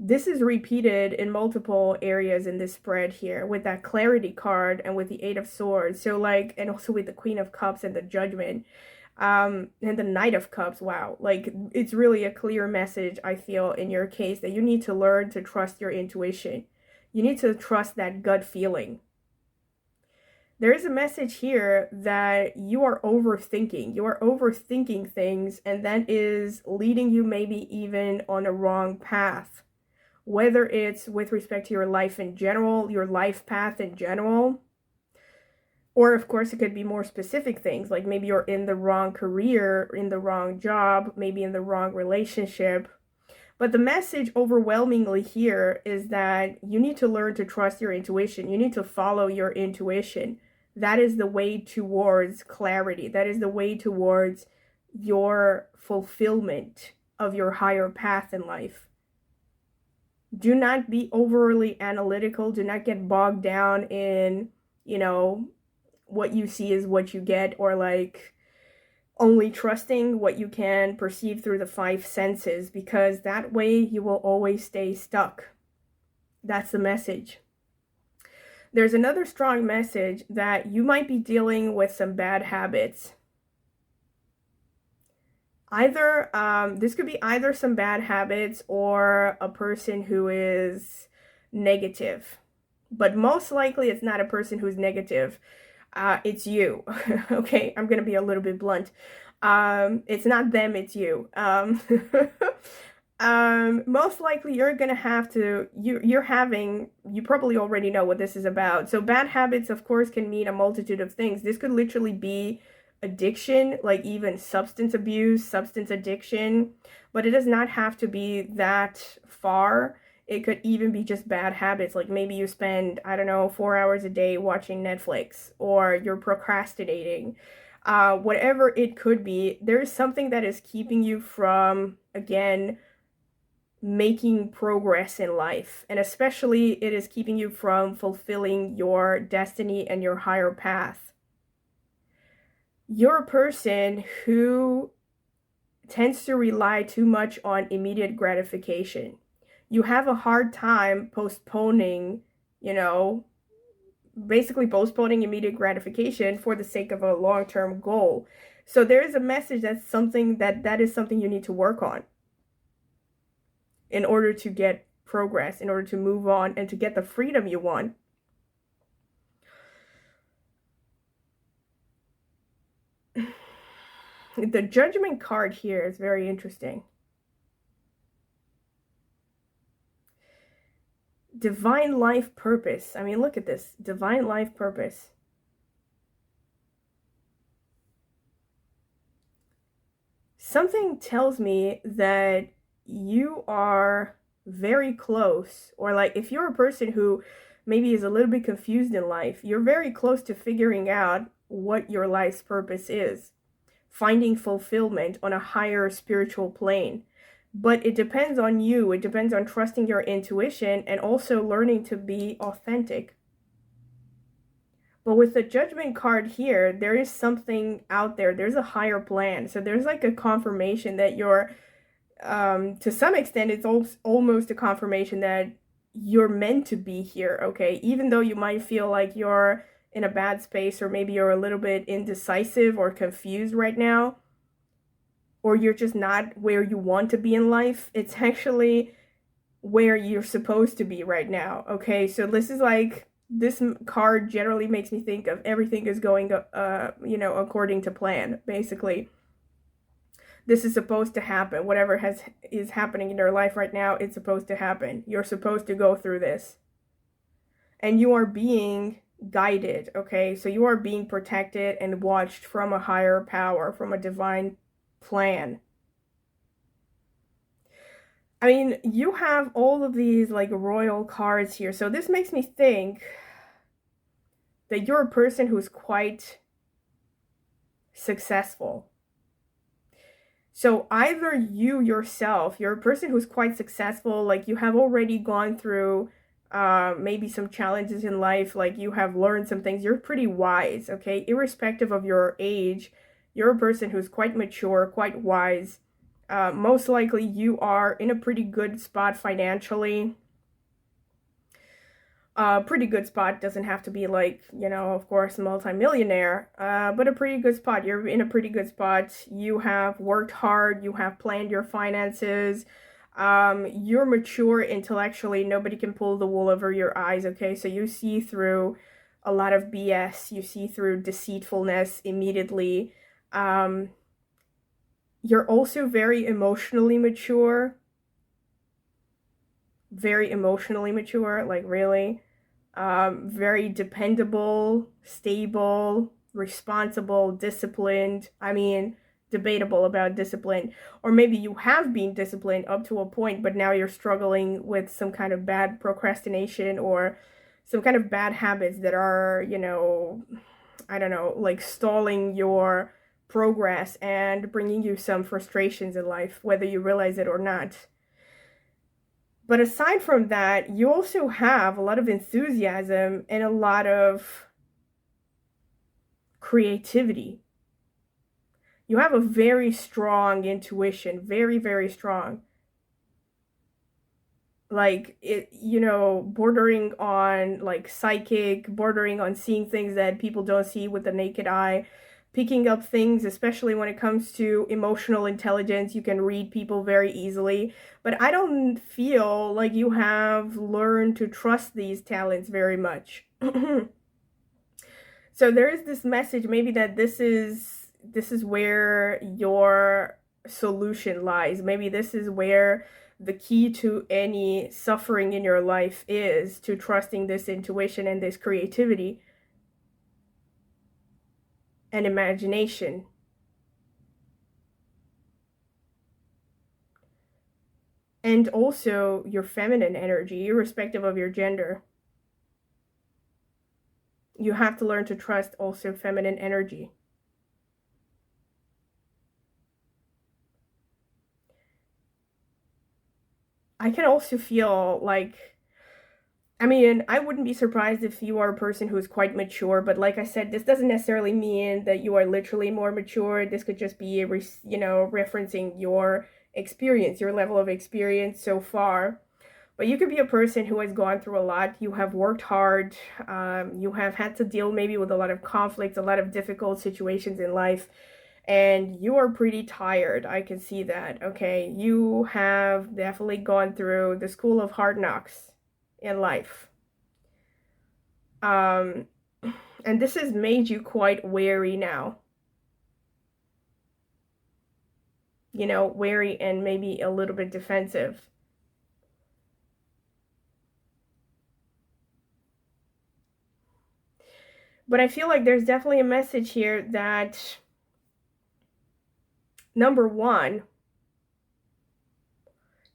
This is repeated in multiple areas in this spread here with that clarity card and with the Eight of Swords. So like, and also with the Queen of Cups and the Judgment, and the Knight of Cups. Wow, like it's really a clear message, I feel, in your case, that you need to learn to trust your intuition. You need to trust that gut feeling. There is a message here that you are overthinking. You are overthinking things, and that is leading you maybe even on a wrong path. Whether it's with respect to your life in general, your life path in general, or of course it could be more specific things, like maybe you're in the wrong career, in the wrong job, maybe in the wrong relationship. But the message overwhelmingly here is that you need to learn to trust your intuition. You need to follow your intuition. That is the way towards clarity. That is the way towards your fulfillment of your higher path in life. Do not be overly analytical. Do not get bogged down in, you know, what you see is what you get, or like only trusting what you can perceive through the five senses, because that way you will always stay stuck. That's the message. There's another strong message that you might be dealing with some bad habits. Either this could be either some bad habits or a person who is negative, but most likely it's not a person who's negative. It's you. Okay, I'm gonna be a little bit blunt. It's not them, it's you. Most likely you're gonna have to, you probably already know what this is about. So bad habits, of course, can mean a multitude of things. This could literally be addiction, like even substance abuse, substance addiction, but it does not have to be that far. It could even be just bad habits, like maybe you spend, I don't know, 4 hours a day watching Netflix, or you're procrastinating. Whatever it could be, there's something that is keeping you from, again, making progress in life. And especially it is keeping you from fulfilling your destiny and your higher path. You're a person who tends to rely too much on immediate gratification. You have a hard time postponing, basically postponing immediate gratification for the sake of a long-term goal. So there is a message that's something that is something you need to work on in order to get progress, in order to move on and to get the freedom you want. The Judgment card here is very interesting. Divine life purpose. I mean, look at this. Divine life purpose. Something tells me that you are very close, or like if you're a person who maybe is a little bit confused in life, you're very close to figuring out what your life's purpose is, finding fulfillment on a higher spiritual plane. But it depends on you. It depends on trusting your intuition and also learning to be authentic. But with the Judgment card here, there is something out there. There's a higher plan. So there's like a confirmation that you're, to some extent, it's almost a confirmation that you're meant to be here, okay? Even though you might feel like you're in a bad space, or maybe you're a little bit indecisive or confused right now, or you're just not where you want to be in life, it's actually where you're supposed to be right now, okay? So this is like, this card generally makes me think of everything is going, according to plan, basically. This is supposed to happen. Whatever is happening in your life right now, it's supposed to happen. You're supposed to go through this. And you are being guided, okay? So you are being protected and watched from a higher power, from a divine plan. I mean, you have all of these like royal cards here. So this makes me think that you're a person who's quite successful. So either you yourself, you're a person who's quite successful, like you have already gone through maybe some challenges in life, like you have learned some things, you're pretty wise, okay? Irrespective of your age, you're a person who's quite mature, quite wise, Most likely you are in a pretty good spot financially. Pretty good spot doesn't have to be like, you know, of course, multimillionaire, but a pretty good spot. You're in a pretty good spot. You have worked hard. You have planned your finances. You're mature intellectually. Nobody can pull the wool over your eyes, okay? So you see through a lot of BS. You see through deceitfulness immediately. You're also very emotionally mature. Very emotionally mature, like really. Very dependable, stable, responsible, disciplined. I mean, debatable about discipline. Or maybe you have been disciplined up to a point, but now you're struggling with some kind of bad procrastination or some kind of bad habits that are, you know, I don't know, like stalling your progress and bringing you some frustrations in life, whether you realize it or not. But aside from that, you also have a lot of enthusiasm and a lot of creativity. You have a very strong intuition, very, very strong. Like, it, you know, bordering on like psychic, bordering on seeing things that people don't see with the naked eye, picking up things, especially when it comes to emotional intelligence. You can read people very easily, but I don't feel like you have learned to trust these talents very much. So there is this message maybe that this is where your solution lies. Maybe this is where the key to any suffering in your life is, to trusting this intuition and this creativity and imagination. And also your feminine energy, irrespective of your gender. You have to learn to trust also feminine energy. I can also feel like, I mean, I wouldn't be surprised if you are a person who is quite mature, but like I said, this doesn't necessarily mean that you are literally more mature. This could just be, you know, referencing your experience, your level of experience so far. But you could be a person who has gone through a lot. You have worked hard. You have had to deal maybe with a lot of conflicts, a lot of difficult situations in life, and you are pretty tired. I can see that. Okay, you have definitely gone through the school of hard knocks in life. Um, and this has made you quite wary now. You know, wary and maybe a little bit defensive. But I feel like there's definitely a message here that, number one,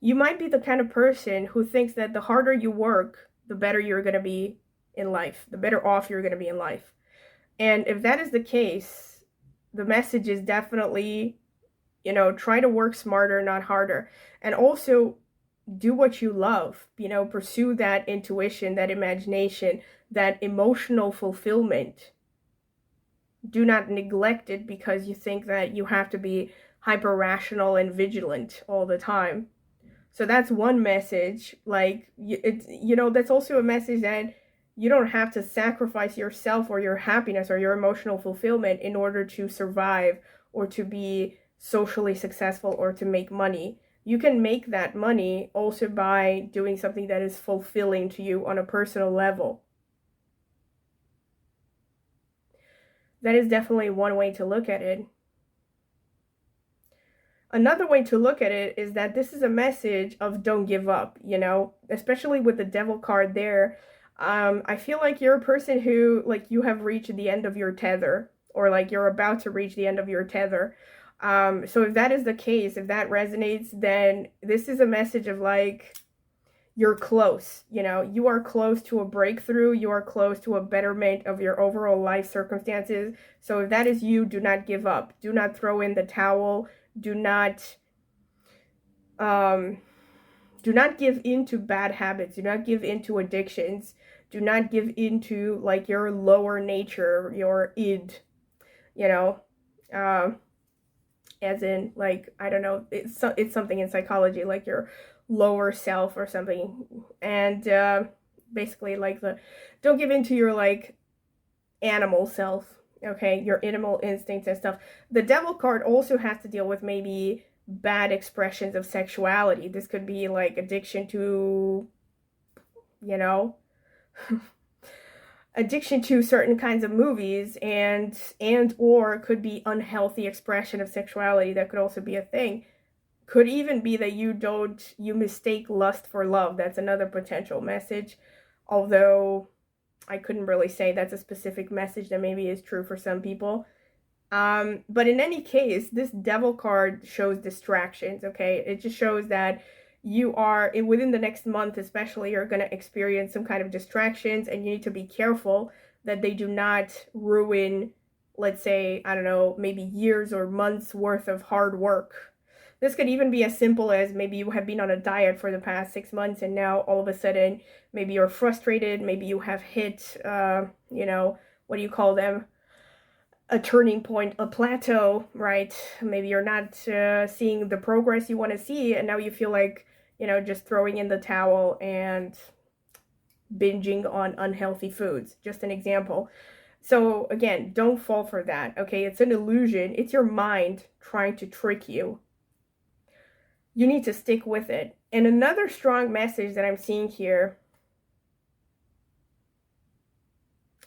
you might be the kind of person who thinks that the harder you work, the better you're going to be in life, the better off you're going to be in life. And if that is the case, the message is definitely, you know, try to work smarter, not harder. And also do what you love, you know, pursue that intuition, that imagination, that emotional fulfillment. Do not neglect it because you think that you have to be hyper rational and vigilant all the time. So that's one message. Like, it's, you know, that's also a message that you don't have to sacrifice yourself or your happiness or your emotional fulfillment in order to survive or to be socially successful or to make money. You can make that money also by doing something that is fulfilling to you on a personal level. That is definitely one way to look at it. Another way to look at it is that this is a message of don't give up, you know, especially with the devil card there. I feel like you're a person who, like, you have reached the end of your tether, or like you're about to reach the end of your tether. So if that is the case, if that resonates, then this is a message of like, you're close, you know, you are close to a breakthrough, you are close to a betterment of your overall life circumstances. So if that is you, do not give up. Do not throw in the towel. Do not give in to bad habits. Do not give in to addictions. Do not give in to like your lower nature, your id, you know. as in, like, I don't know, it's something in psychology, like your lower self or something. And basically, like, don't give in to your, like, animal self, okay, your animal instincts and stuff. The devil card also has to deal with maybe bad expressions of sexuality. This could be like addiction to, you know, addiction to certain kinds of movies, and or could be unhealthy expression of sexuality. That could also be a thing. Could even be that you mistake lust for love. That's another potential message, although I couldn't really say that's a specific message that maybe is true for some people. But in any case, this devil card shows distractions, okay? It just shows that you are, within the next month especially, you're going to experience some kind of distractions, and you need to be careful that they do not ruin, let's say, I don't know, maybe years or months worth of hard work. This could even be as simple as maybe you have been on a diet for the past 6 months, and now all of a sudden maybe you're frustrated, maybe you have hit, what do you call them? A turning point, a plateau, right? Maybe you're not seeing the progress you want to see, and now you feel like, just throwing in the towel and binging on unhealthy foods. Just an example. So again, don't fall for that, okay? It's an illusion. It's your mind trying to trick you. You need to stick with it. And another strong message that I'm seeing here,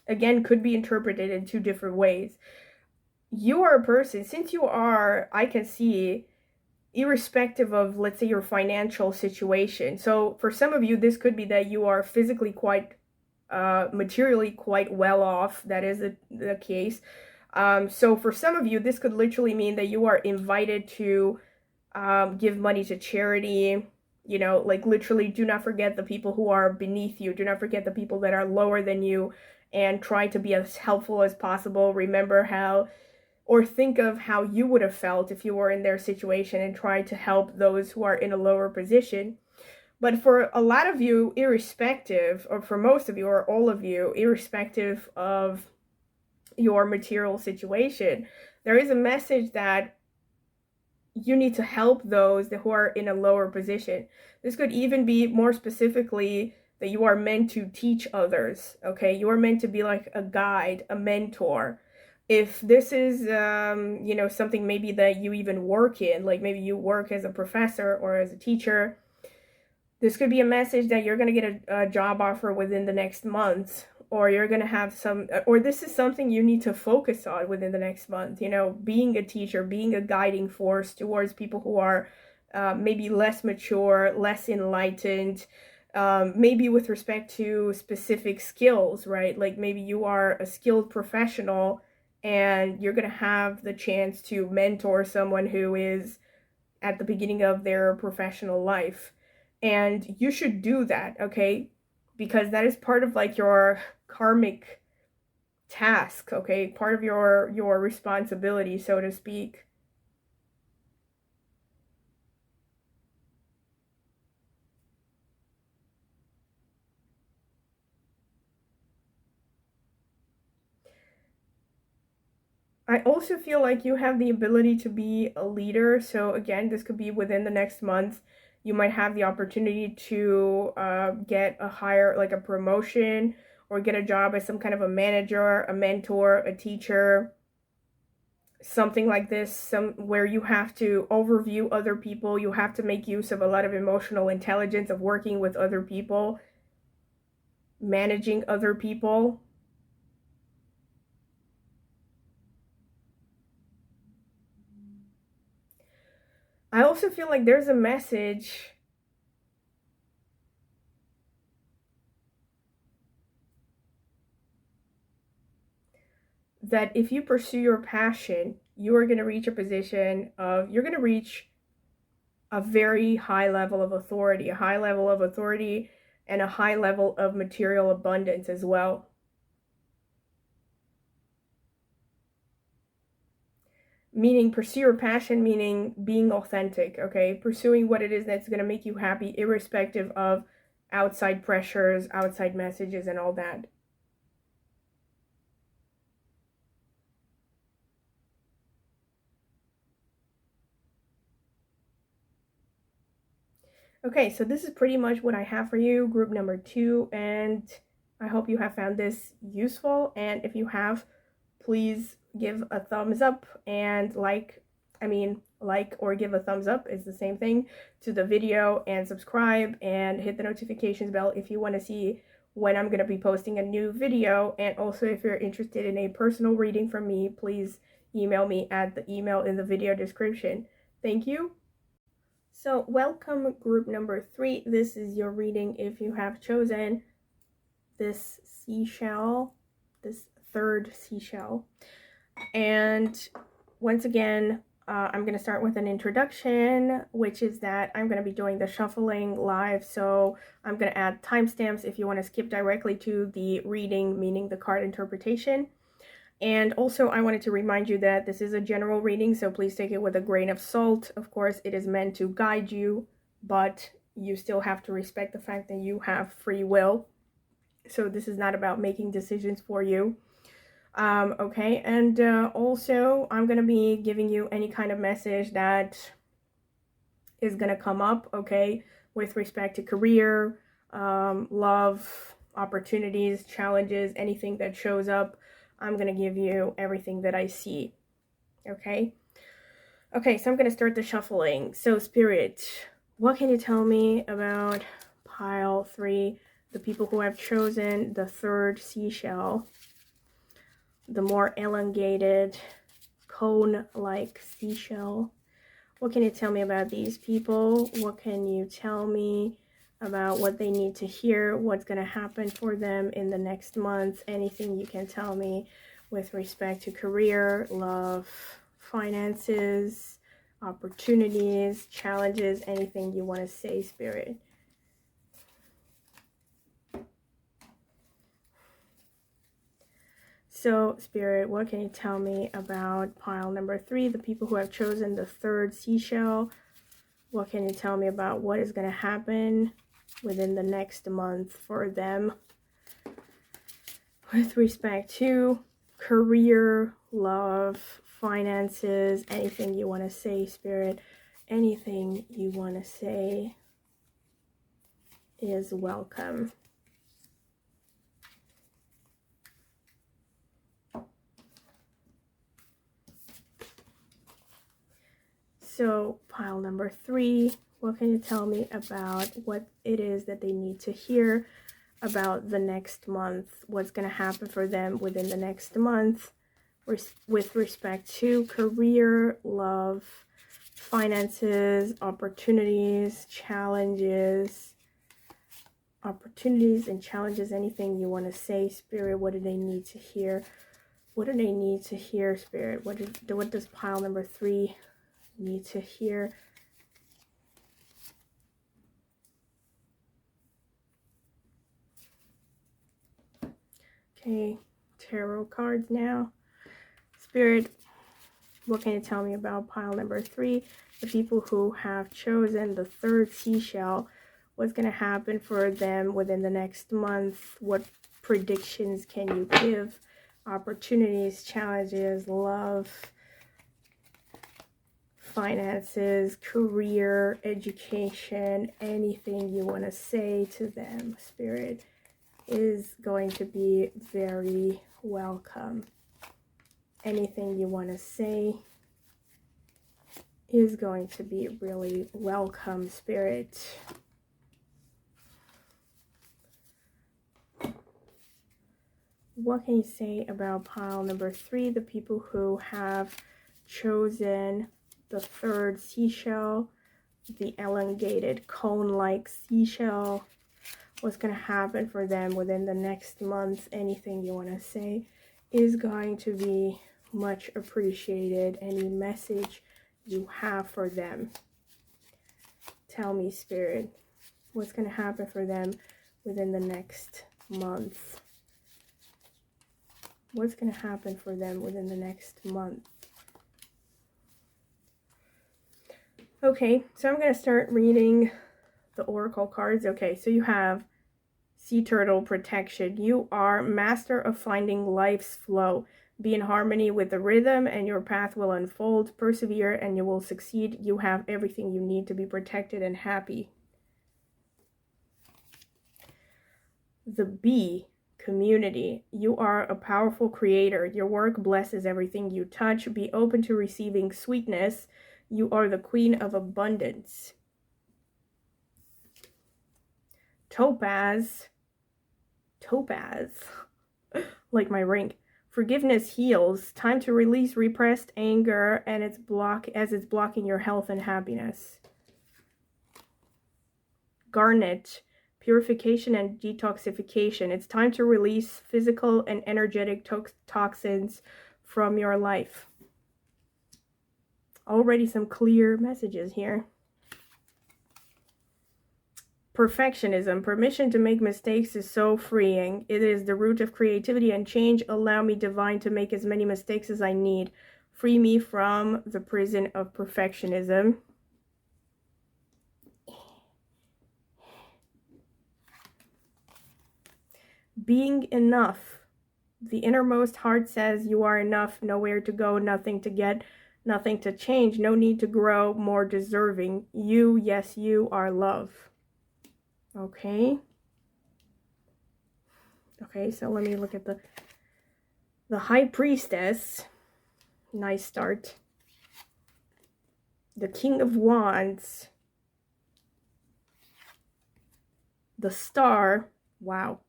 again, could be interpreted in two different ways. You are a person, since you are, I can see, irrespective of, let's say, your financial situation. So for some of you, this could be that you are physically quite, materially quite well off. That is the case. So for some of you, this could literally mean that you are invited to give money to charity. Like, literally, do not forget the people who are beneath you. Do not forget the people that are lower than you, and try to be as helpful as possible. Remember how, or think of how you would have felt if you were in their situation, and try to help those who are in a lower position. But for a lot of you, irrespective, or for most of you, or all of you, irrespective of your material situation, there is a message that you need to help those who are in a lower position. This could even be more specifically that you are meant to teach others, okay? You are meant to be like a guide, a mentor. If this is, something maybe that you even work in, like maybe you work as a professor or as a teacher, this could be a message that you're going to get a job offer within the next month, or you're going to have or this is something you need to focus on within the next month, being a teacher, being a guiding force towards people who are maybe less mature, less enlightened, maybe with respect to specific skills, right? Like maybe you are a skilled professional, and you're going to have the chance to mentor someone who is at the beginning of their professional life. And you should do that, okay? Because that is part of like your karmic task, okay? Part of your responsibility, so to speak. I also feel like you have the ability to be a leader. So again, this could be within the next month. You might have the opportunity to get a higher, like a promotion, or get a job as some kind of a manager, a mentor, a teacher, something like this, where you have to overview other people. You have to make use of a lot of emotional intelligence of working with other people, managing other people. I also feel like there's a message that if you pursue your passion, you are going to reach a position of, you're going to reach a very high level of authority, a high level of authority, and a high level of material abundance as well. Meaning, pursue your passion, meaning being authentic, okay? Pursuing what it is that's going to make you happy, irrespective of outside pressures, outside messages, and all that. Okay, so this is pretty much what I have for you, group number 2, and I hope you have found this useful. And if you have, please give a thumbs up and like or give a thumbs up is the same thing to the video, and subscribe and hit the notifications bell if you want to see when I'm going to be posting a new video. And also, if you're interested in a personal reading from me, please email me at the email in the video description. Thank you. So welcome, group number 3. This is your reading if you have chosen this seashell, this third seashell. And once again, I'm going to start with an introduction, which is that I'm going to be doing the shuffling live. So I'm going to add timestamps if you want to skip directly to the reading, meaning the card interpretation. And also, I wanted to remind you that this is a general reading, so please take it with a grain of salt. Of course, it is meant to guide you, but you still have to respect the fact that you have free will. So this is not about making decisions for you. Okay, and also, I'm going to be giving you any kind of message that is going to come up, okay, with respect to career, love, opportunities, challenges, anything that shows up. I'm going to give you everything that I see, okay? Okay, so I'm going to start the shuffling. So, Spirit, what can you tell me about pile 3, the people who have chosen the third seashell, the more elongated, cone-like seashell? What can you tell me about these people? What can you tell me about what they need to hear, what's going to happen for them in the next month? Anything you can tell me with respect to career, love, finances, opportunities, challenges, anything you want to say, Spirit. So, Spirit, what can you tell me about pile number 3, the people who have chosen the third seashell? What can you tell me about what is going to happen within the next month for them with respect to career, love, finances, anything you want to say, Spirit? Anything you want to say is welcome. So, pile number 3, what can you tell me about what it is that they need to hear about the next month? What's going to happen for them within the next month with respect to career, love, finances, opportunities, challenges, and challenges, anything you want to say, Spirit? What do they need to hear? What do they need to hear, Spirit? What does pile number 3 need to hear? Okay, tarot cards now. Spirit, what can you tell me about pile number 3, the people who have chosen the third seashell? What's going to happen for them within the next month? What predictions can you give? Opportunities, challenges, love, finances, career, education, anything you want to say to them, Spirit, is going to be very welcome. Anything you want to say is going to be really welcome, Spirit. What can you say about pile number 3, the people who have chosen the third seashell, the elongated cone-like seashell? What's going to happen for them within the next month? Anything you want to say is going to be much appreciated. Any message you have for them, tell me, Spirit. What's going to happen for them within the next month? What's going to happen for them within the next month? Okay, so I'm going to start reading the oracle cards. Okay, so you have Sea Turtle Protection. You are master of finding life's flow. Be in harmony with the rhythm and your path will unfold. Persevere and you will succeed. You have everything you need to be protected and happy. The B, community. You are a powerful creator. Your work blesses everything you touch. Be open to receiving sweetness. You are the queen of abundance. Topaz. Topaz. Like my ring. Forgiveness heals. Time to release repressed anger and it's blocking your health and happiness. Garnet. Purification and detoxification. It's time to release physical and energetic toxins from your life. Already some clear messages here. Perfectionism. Permission to make mistakes is so freeing. It is the root of creativity and change. Allow me, divine, to make as many mistakes as I need. Free me from the prison of perfectionism. Being enough. The innermost heart says you are enough, nowhere to go, nothing to get, nothing to change, no need to grow, more deserving. You, yes, you are love. Okay. Okay, so let me look at the High Priestess. Nice start. The King of Wands. The Star. Wow.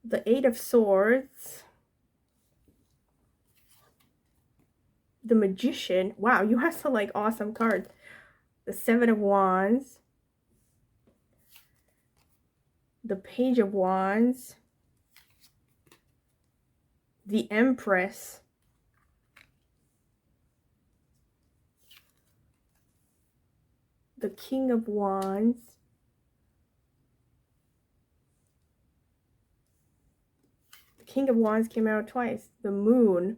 The Eight of Swords. The Magician. Wow, you have some like awesome cards. The Seven of Wands. The Page of Wands. The Empress. The King of Wands. The King of Wands came out twice. The Moon.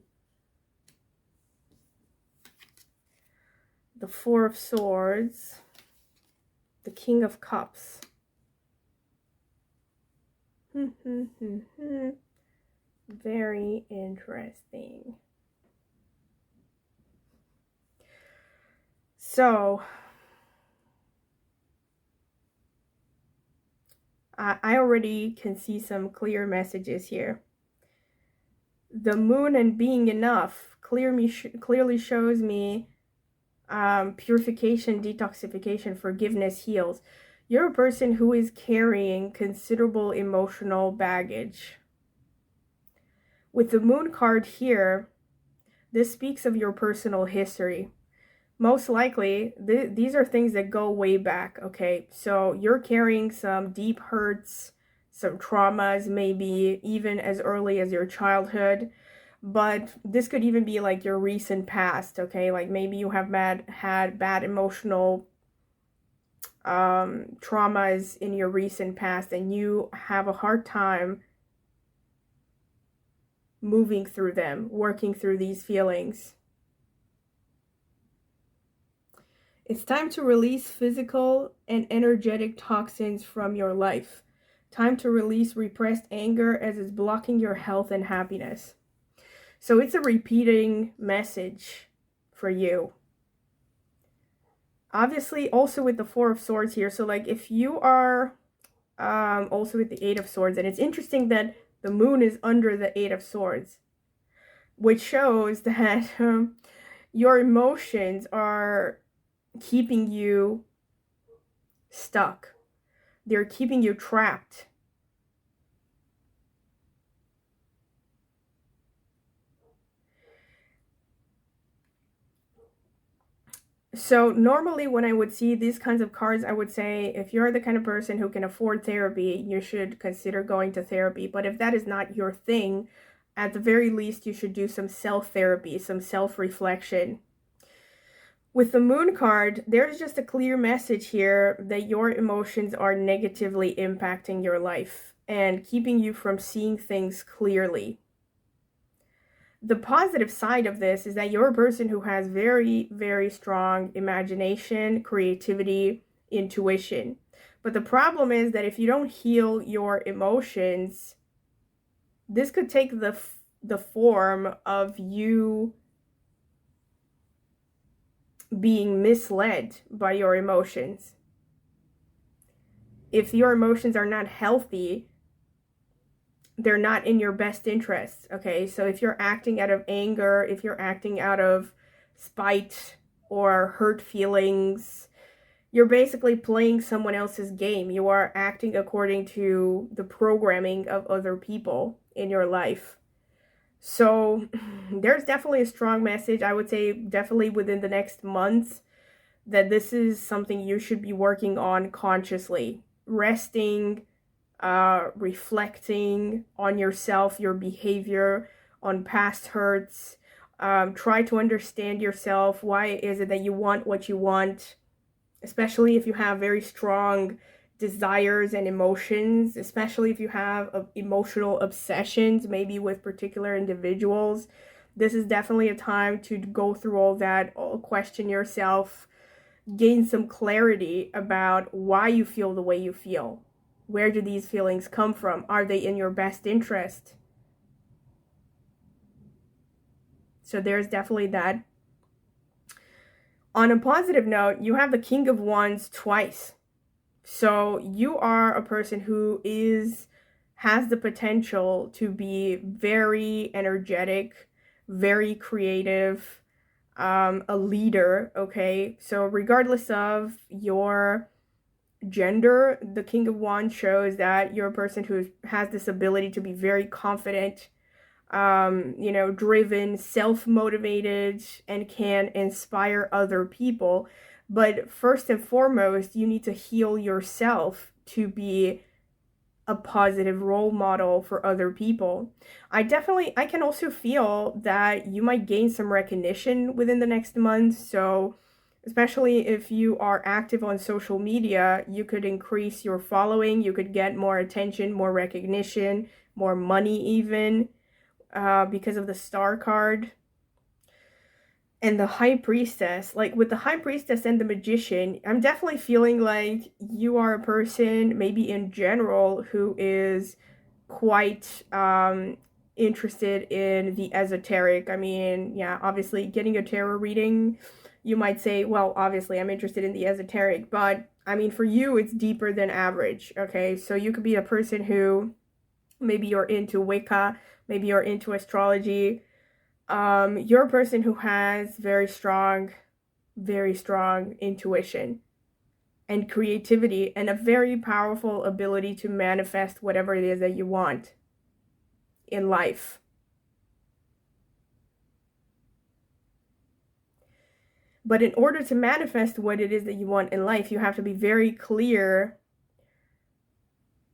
The Four of Swords. The King of Cups. Very interesting. So, I already can see some clear messages here. The Moon and being enough clearly shows me purification, detoxification, forgiveness, heals. You're a person who is carrying considerable emotional baggage. With the Moon card here, this speaks of your personal history. Most likely, these are things that go way back, okay? So you're carrying some deep hurts, some traumas, maybe even as early as your childhood. But this could even be like your recent past, okay? Like maybe you have had bad emotional traumas in your recent past and you have a hard time moving through them, working through these feelings. It's time to release physical and energetic toxins from your life. Time to release repressed anger as it's blocking your health and happiness. So it's a repeating message for you. Obviously, also with the Four of Swords here. So like if you are also with the Eight of Swords, and it's interesting that the Moon is under the Eight of Swords, which shows that your emotions are keeping you stuck. They're keeping you trapped. So normally when I would see these kinds of cards, I would say if you're the kind of person who can afford therapy, you should consider going to therapy. But if that is not your thing, at the very least, you should do some self-therapy, some self-reflection. With the Moon card, there's just a clear message here that your emotions are negatively impacting your life and keeping you from seeing things clearly. The positive side of this is that you're a person who has very, very strong imagination, creativity, intuition. But the problem is that if you don't heal your emotions, this could take the form of you being misled by your emotions. If your emotions are not healthy, they're not in your best interest, okay? So if you're acting out of anger, if you're acting out of spite or hurt feelings, you're basically playing someone else's game. You are acting according to the programming of other people in your life. So there's definitely a strong message, I would say definitely within the next month, that this is something you should be working on consciously. Resting, reflecting on yourself, your behavior, on past hurts. Try to understand yourself. Why is it that you want what you want? Especially if you have very strong desires and emotions, especially if you have emotional obsessions, maybe with particular individuals. This is definitely a time to go through all that, question yourself, gain some clarity about why you feel the way you feel. Where do these feelings come from? Are they in your best interest? So there's definitely that. On a positive note, you have the King of Wands twice. So you are a person who has the potential to be very energetic, very creative, a leader, okay? So regardless of your gender, the King of Wands shows that you're a person who has this ability to be very confident, driven, self-motivated, and can inspire other people. But first and foremost, you need to heal yourself to be a positive role model for other people. I can also feel that you might gain some recognition within the next month. So especially if you are active on social media, you could increase your following, you could get more attention, more recognition, more money even, because of the Star card. And the High Priestess, like with the High Priestess and the Magician, I'm definitely feeling like you are a person, maybe in general, who is quite interested in the esoteric. I mean, yeah, obviously getting a tarot reading, you might say, well, obviously I'm interested in the esoteric, but I mean, for you, it's deeper than average, okay? So you could be a person who, maybe you're into Wicca, maybe you're into astrology. You're a person who has very strong intuition and creativity and a very powerful ability to manifest whatever it is that you want in life. But in order to manifest what it is that you want in life, you have to be very clear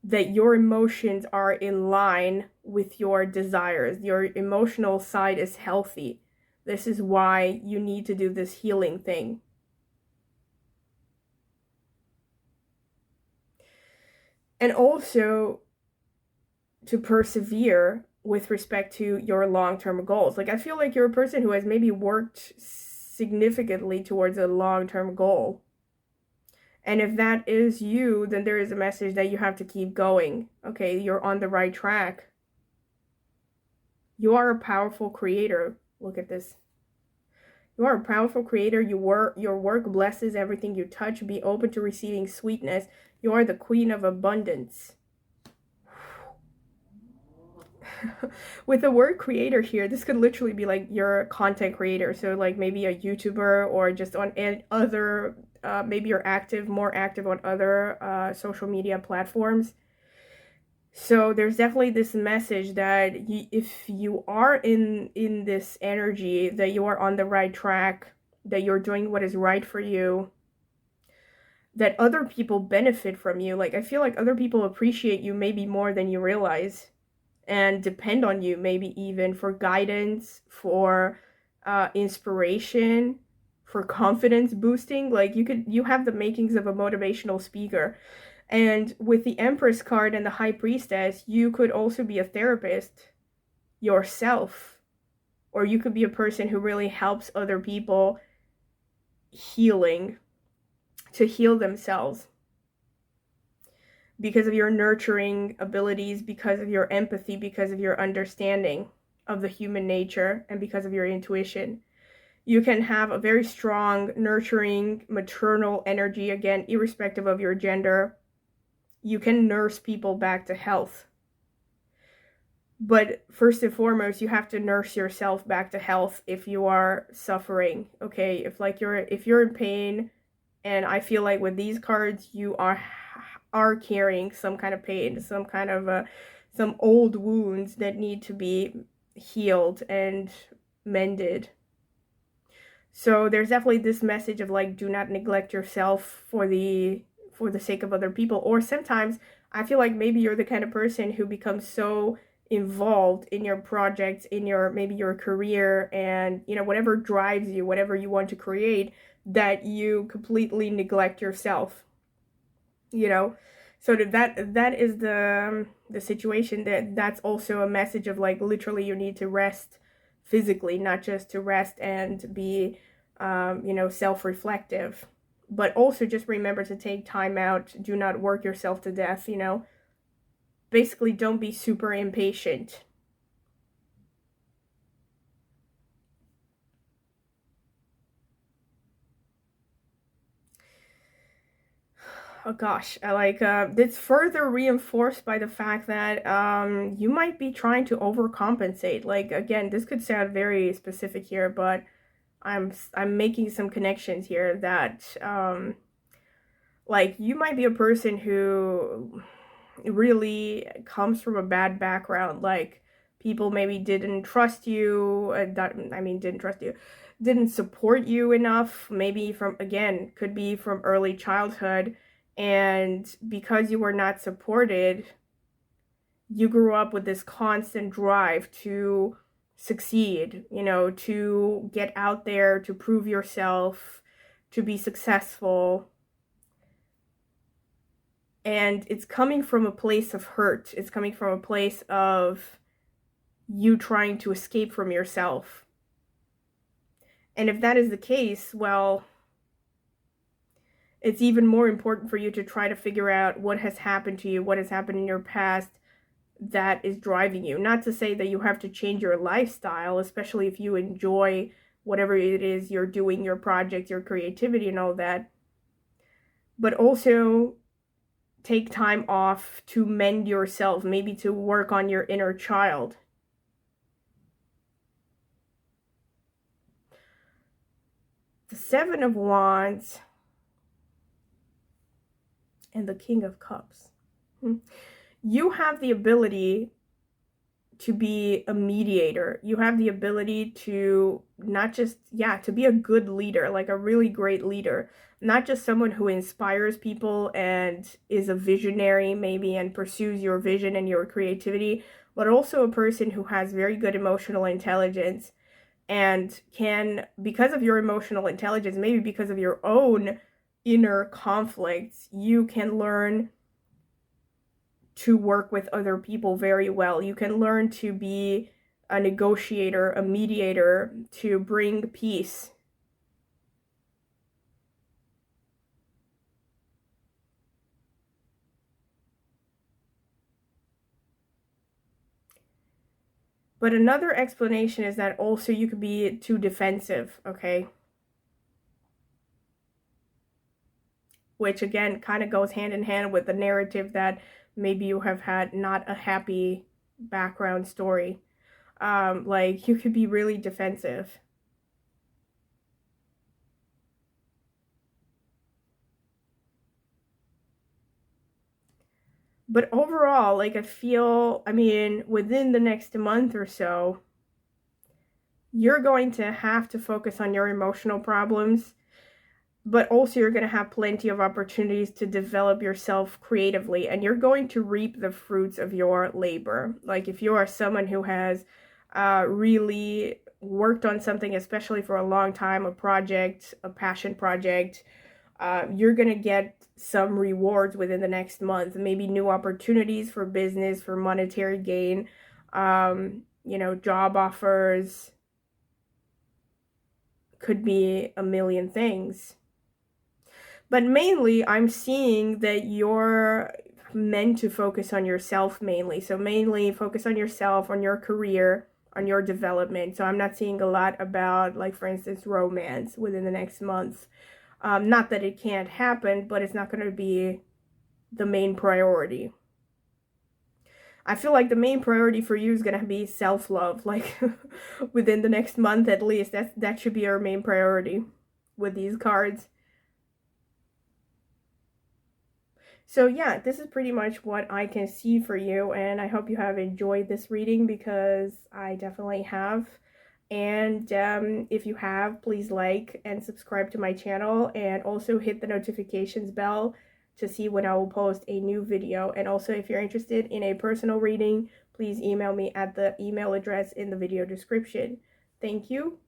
that your emotions are in line with your desires. Your emotional side is healthy. This is why you need to do this healing thing. And also to persevere with respect to your long-term goals. Like, I feel like you're a person who has maybe worked significantly towards a long-term goal. And if that is you, then there is a message that you have to keep going. Okay, you're on the right track. You are a powerful creator. Look at this. You are a powerful creator. Your work blesses everything you touch. Be open to receiving sweetness. You are the queen of abundance. With the word creator here, this could literally be like you're a content creator. So like maybe a YouTuber, or just on other, maybe you're more active on other social media platforms. So there's definitely this message that if you are in this energy, that you are on the right track, that you're doing what is right for you, that other people benefit from you. Like, I feel like other people appreciate you maybe more than you realize, and depend on you maybe even for guidance, for inspiration, for confidence boosting. Like, you have the makings of a motivational speaker. And with the Empress card and the High Priestess, you could also be a therapist yourself, or you could be a person who really helps other people to heal themselves because of your nurturing abilities, because of your empathy, because of your understanding of the human nature, and because of your intuition. You can have a very strong, nurturing, maternal energy, again, irrespective of your gender. You can nurse people back to health. But first and foremost, you have to nurse yourself back to health if you are suffering, okay? If you're in pain, and I feel like with these cards, you are carrying some kind of pain, some kind of some old wounds that need to be healed and mended. So there's definitely this message of like, do not neglect yourself for the sake of other people. Or sometimes I feel like maybe you're the kind of person who becomes so involved in your projects, in your maybe your career, and you know, whatever drives you, whatever you want to create, that you completely neglect yourself, you know. So that is the situation. That's also a message of like, literally you need to rest physically, not just to rest and be you know, self-reflective, but also just remember to take time out. Do not work yourself to death, you know. Basically, don't be super impatient. Oh gosh, it's further reinforced by the fact that you might be trying to overcompensate. Like, again, this could sound very specific here, but I'm making some connections here that like, you might be a person who really comes from a bad background. Like, people maybe didn't trust you, didn't trust you, didn't support you enough, maybe from, again, could be from early childhood, and because you were not supported, you grew up with this constant drive to succeed, you know, to get out there, to prove yourself, to be successful. And it's coming from a place of hurt. It's coming from a place of you trying to escape from yourself. And if that is the case, well, it's even more important for you to try to figure out what has happened to you, what has happened in your past that is driving you. Not to say that you have to change your lifestyle, especially if you enjoy whatever it is you're doing, your project, your creativity and all that, but also take time off to mend yourself, maybe to work on your inner child. The Seven of Wands and the King of Cups. You have the ability to be a mediator. You have the ability to not just, to be a good leader, like a really great leader. Not just someone who inspires people and is a visionary maybe and pursues your vision and your creativity, but also a person who has very good emotional intelligence and can, because of your emotional intelligence, maybe because of your own inner conflicts, you can learn to work with other people very well. You can learn to be a negotiator, a mediator, to bring peace. But another explanation is that also you could be too defensive, okay? Which again kind of goes hand in hand with the narrative that maybe you have had not a happy background story. Like, you could be really defensive. But overall, like, I feel, within the next month or so, you're going to have to focus on your emotional problems, but also you're going to have plenty of opportunities to develop yourself creatively, and you're going to reap the fruits of your labor. Like, if you are someone who has really worked on something, especially for a long time, a project, a passion project, you're going to get some rewards within the next month, maybe new opportunities for business, for monetary gain, you know, job offers, could be a million things. But mainly, I'm seeing that you're meant to focus on yourself mainly. So mainly focus on yourself, on your career, on your development. So I'm not seeing a lot about, like, for instance, romance within the next month. Not that it can't happen, but it's not going to be the main priority. I feel like the main priority for you is going to be self-love, like within the next month at least. That should be our main priority with these cards. So yeah, this is pretty much what I can see for you, and I hope you have enjoyed this reading, because I definitely have. And if you have, please like and subscribe to my channel, and also hit the notifications bell to see when I will post a new video. And also, if you're interested in a personal reading, please email me at the email address in the video description. Thank you.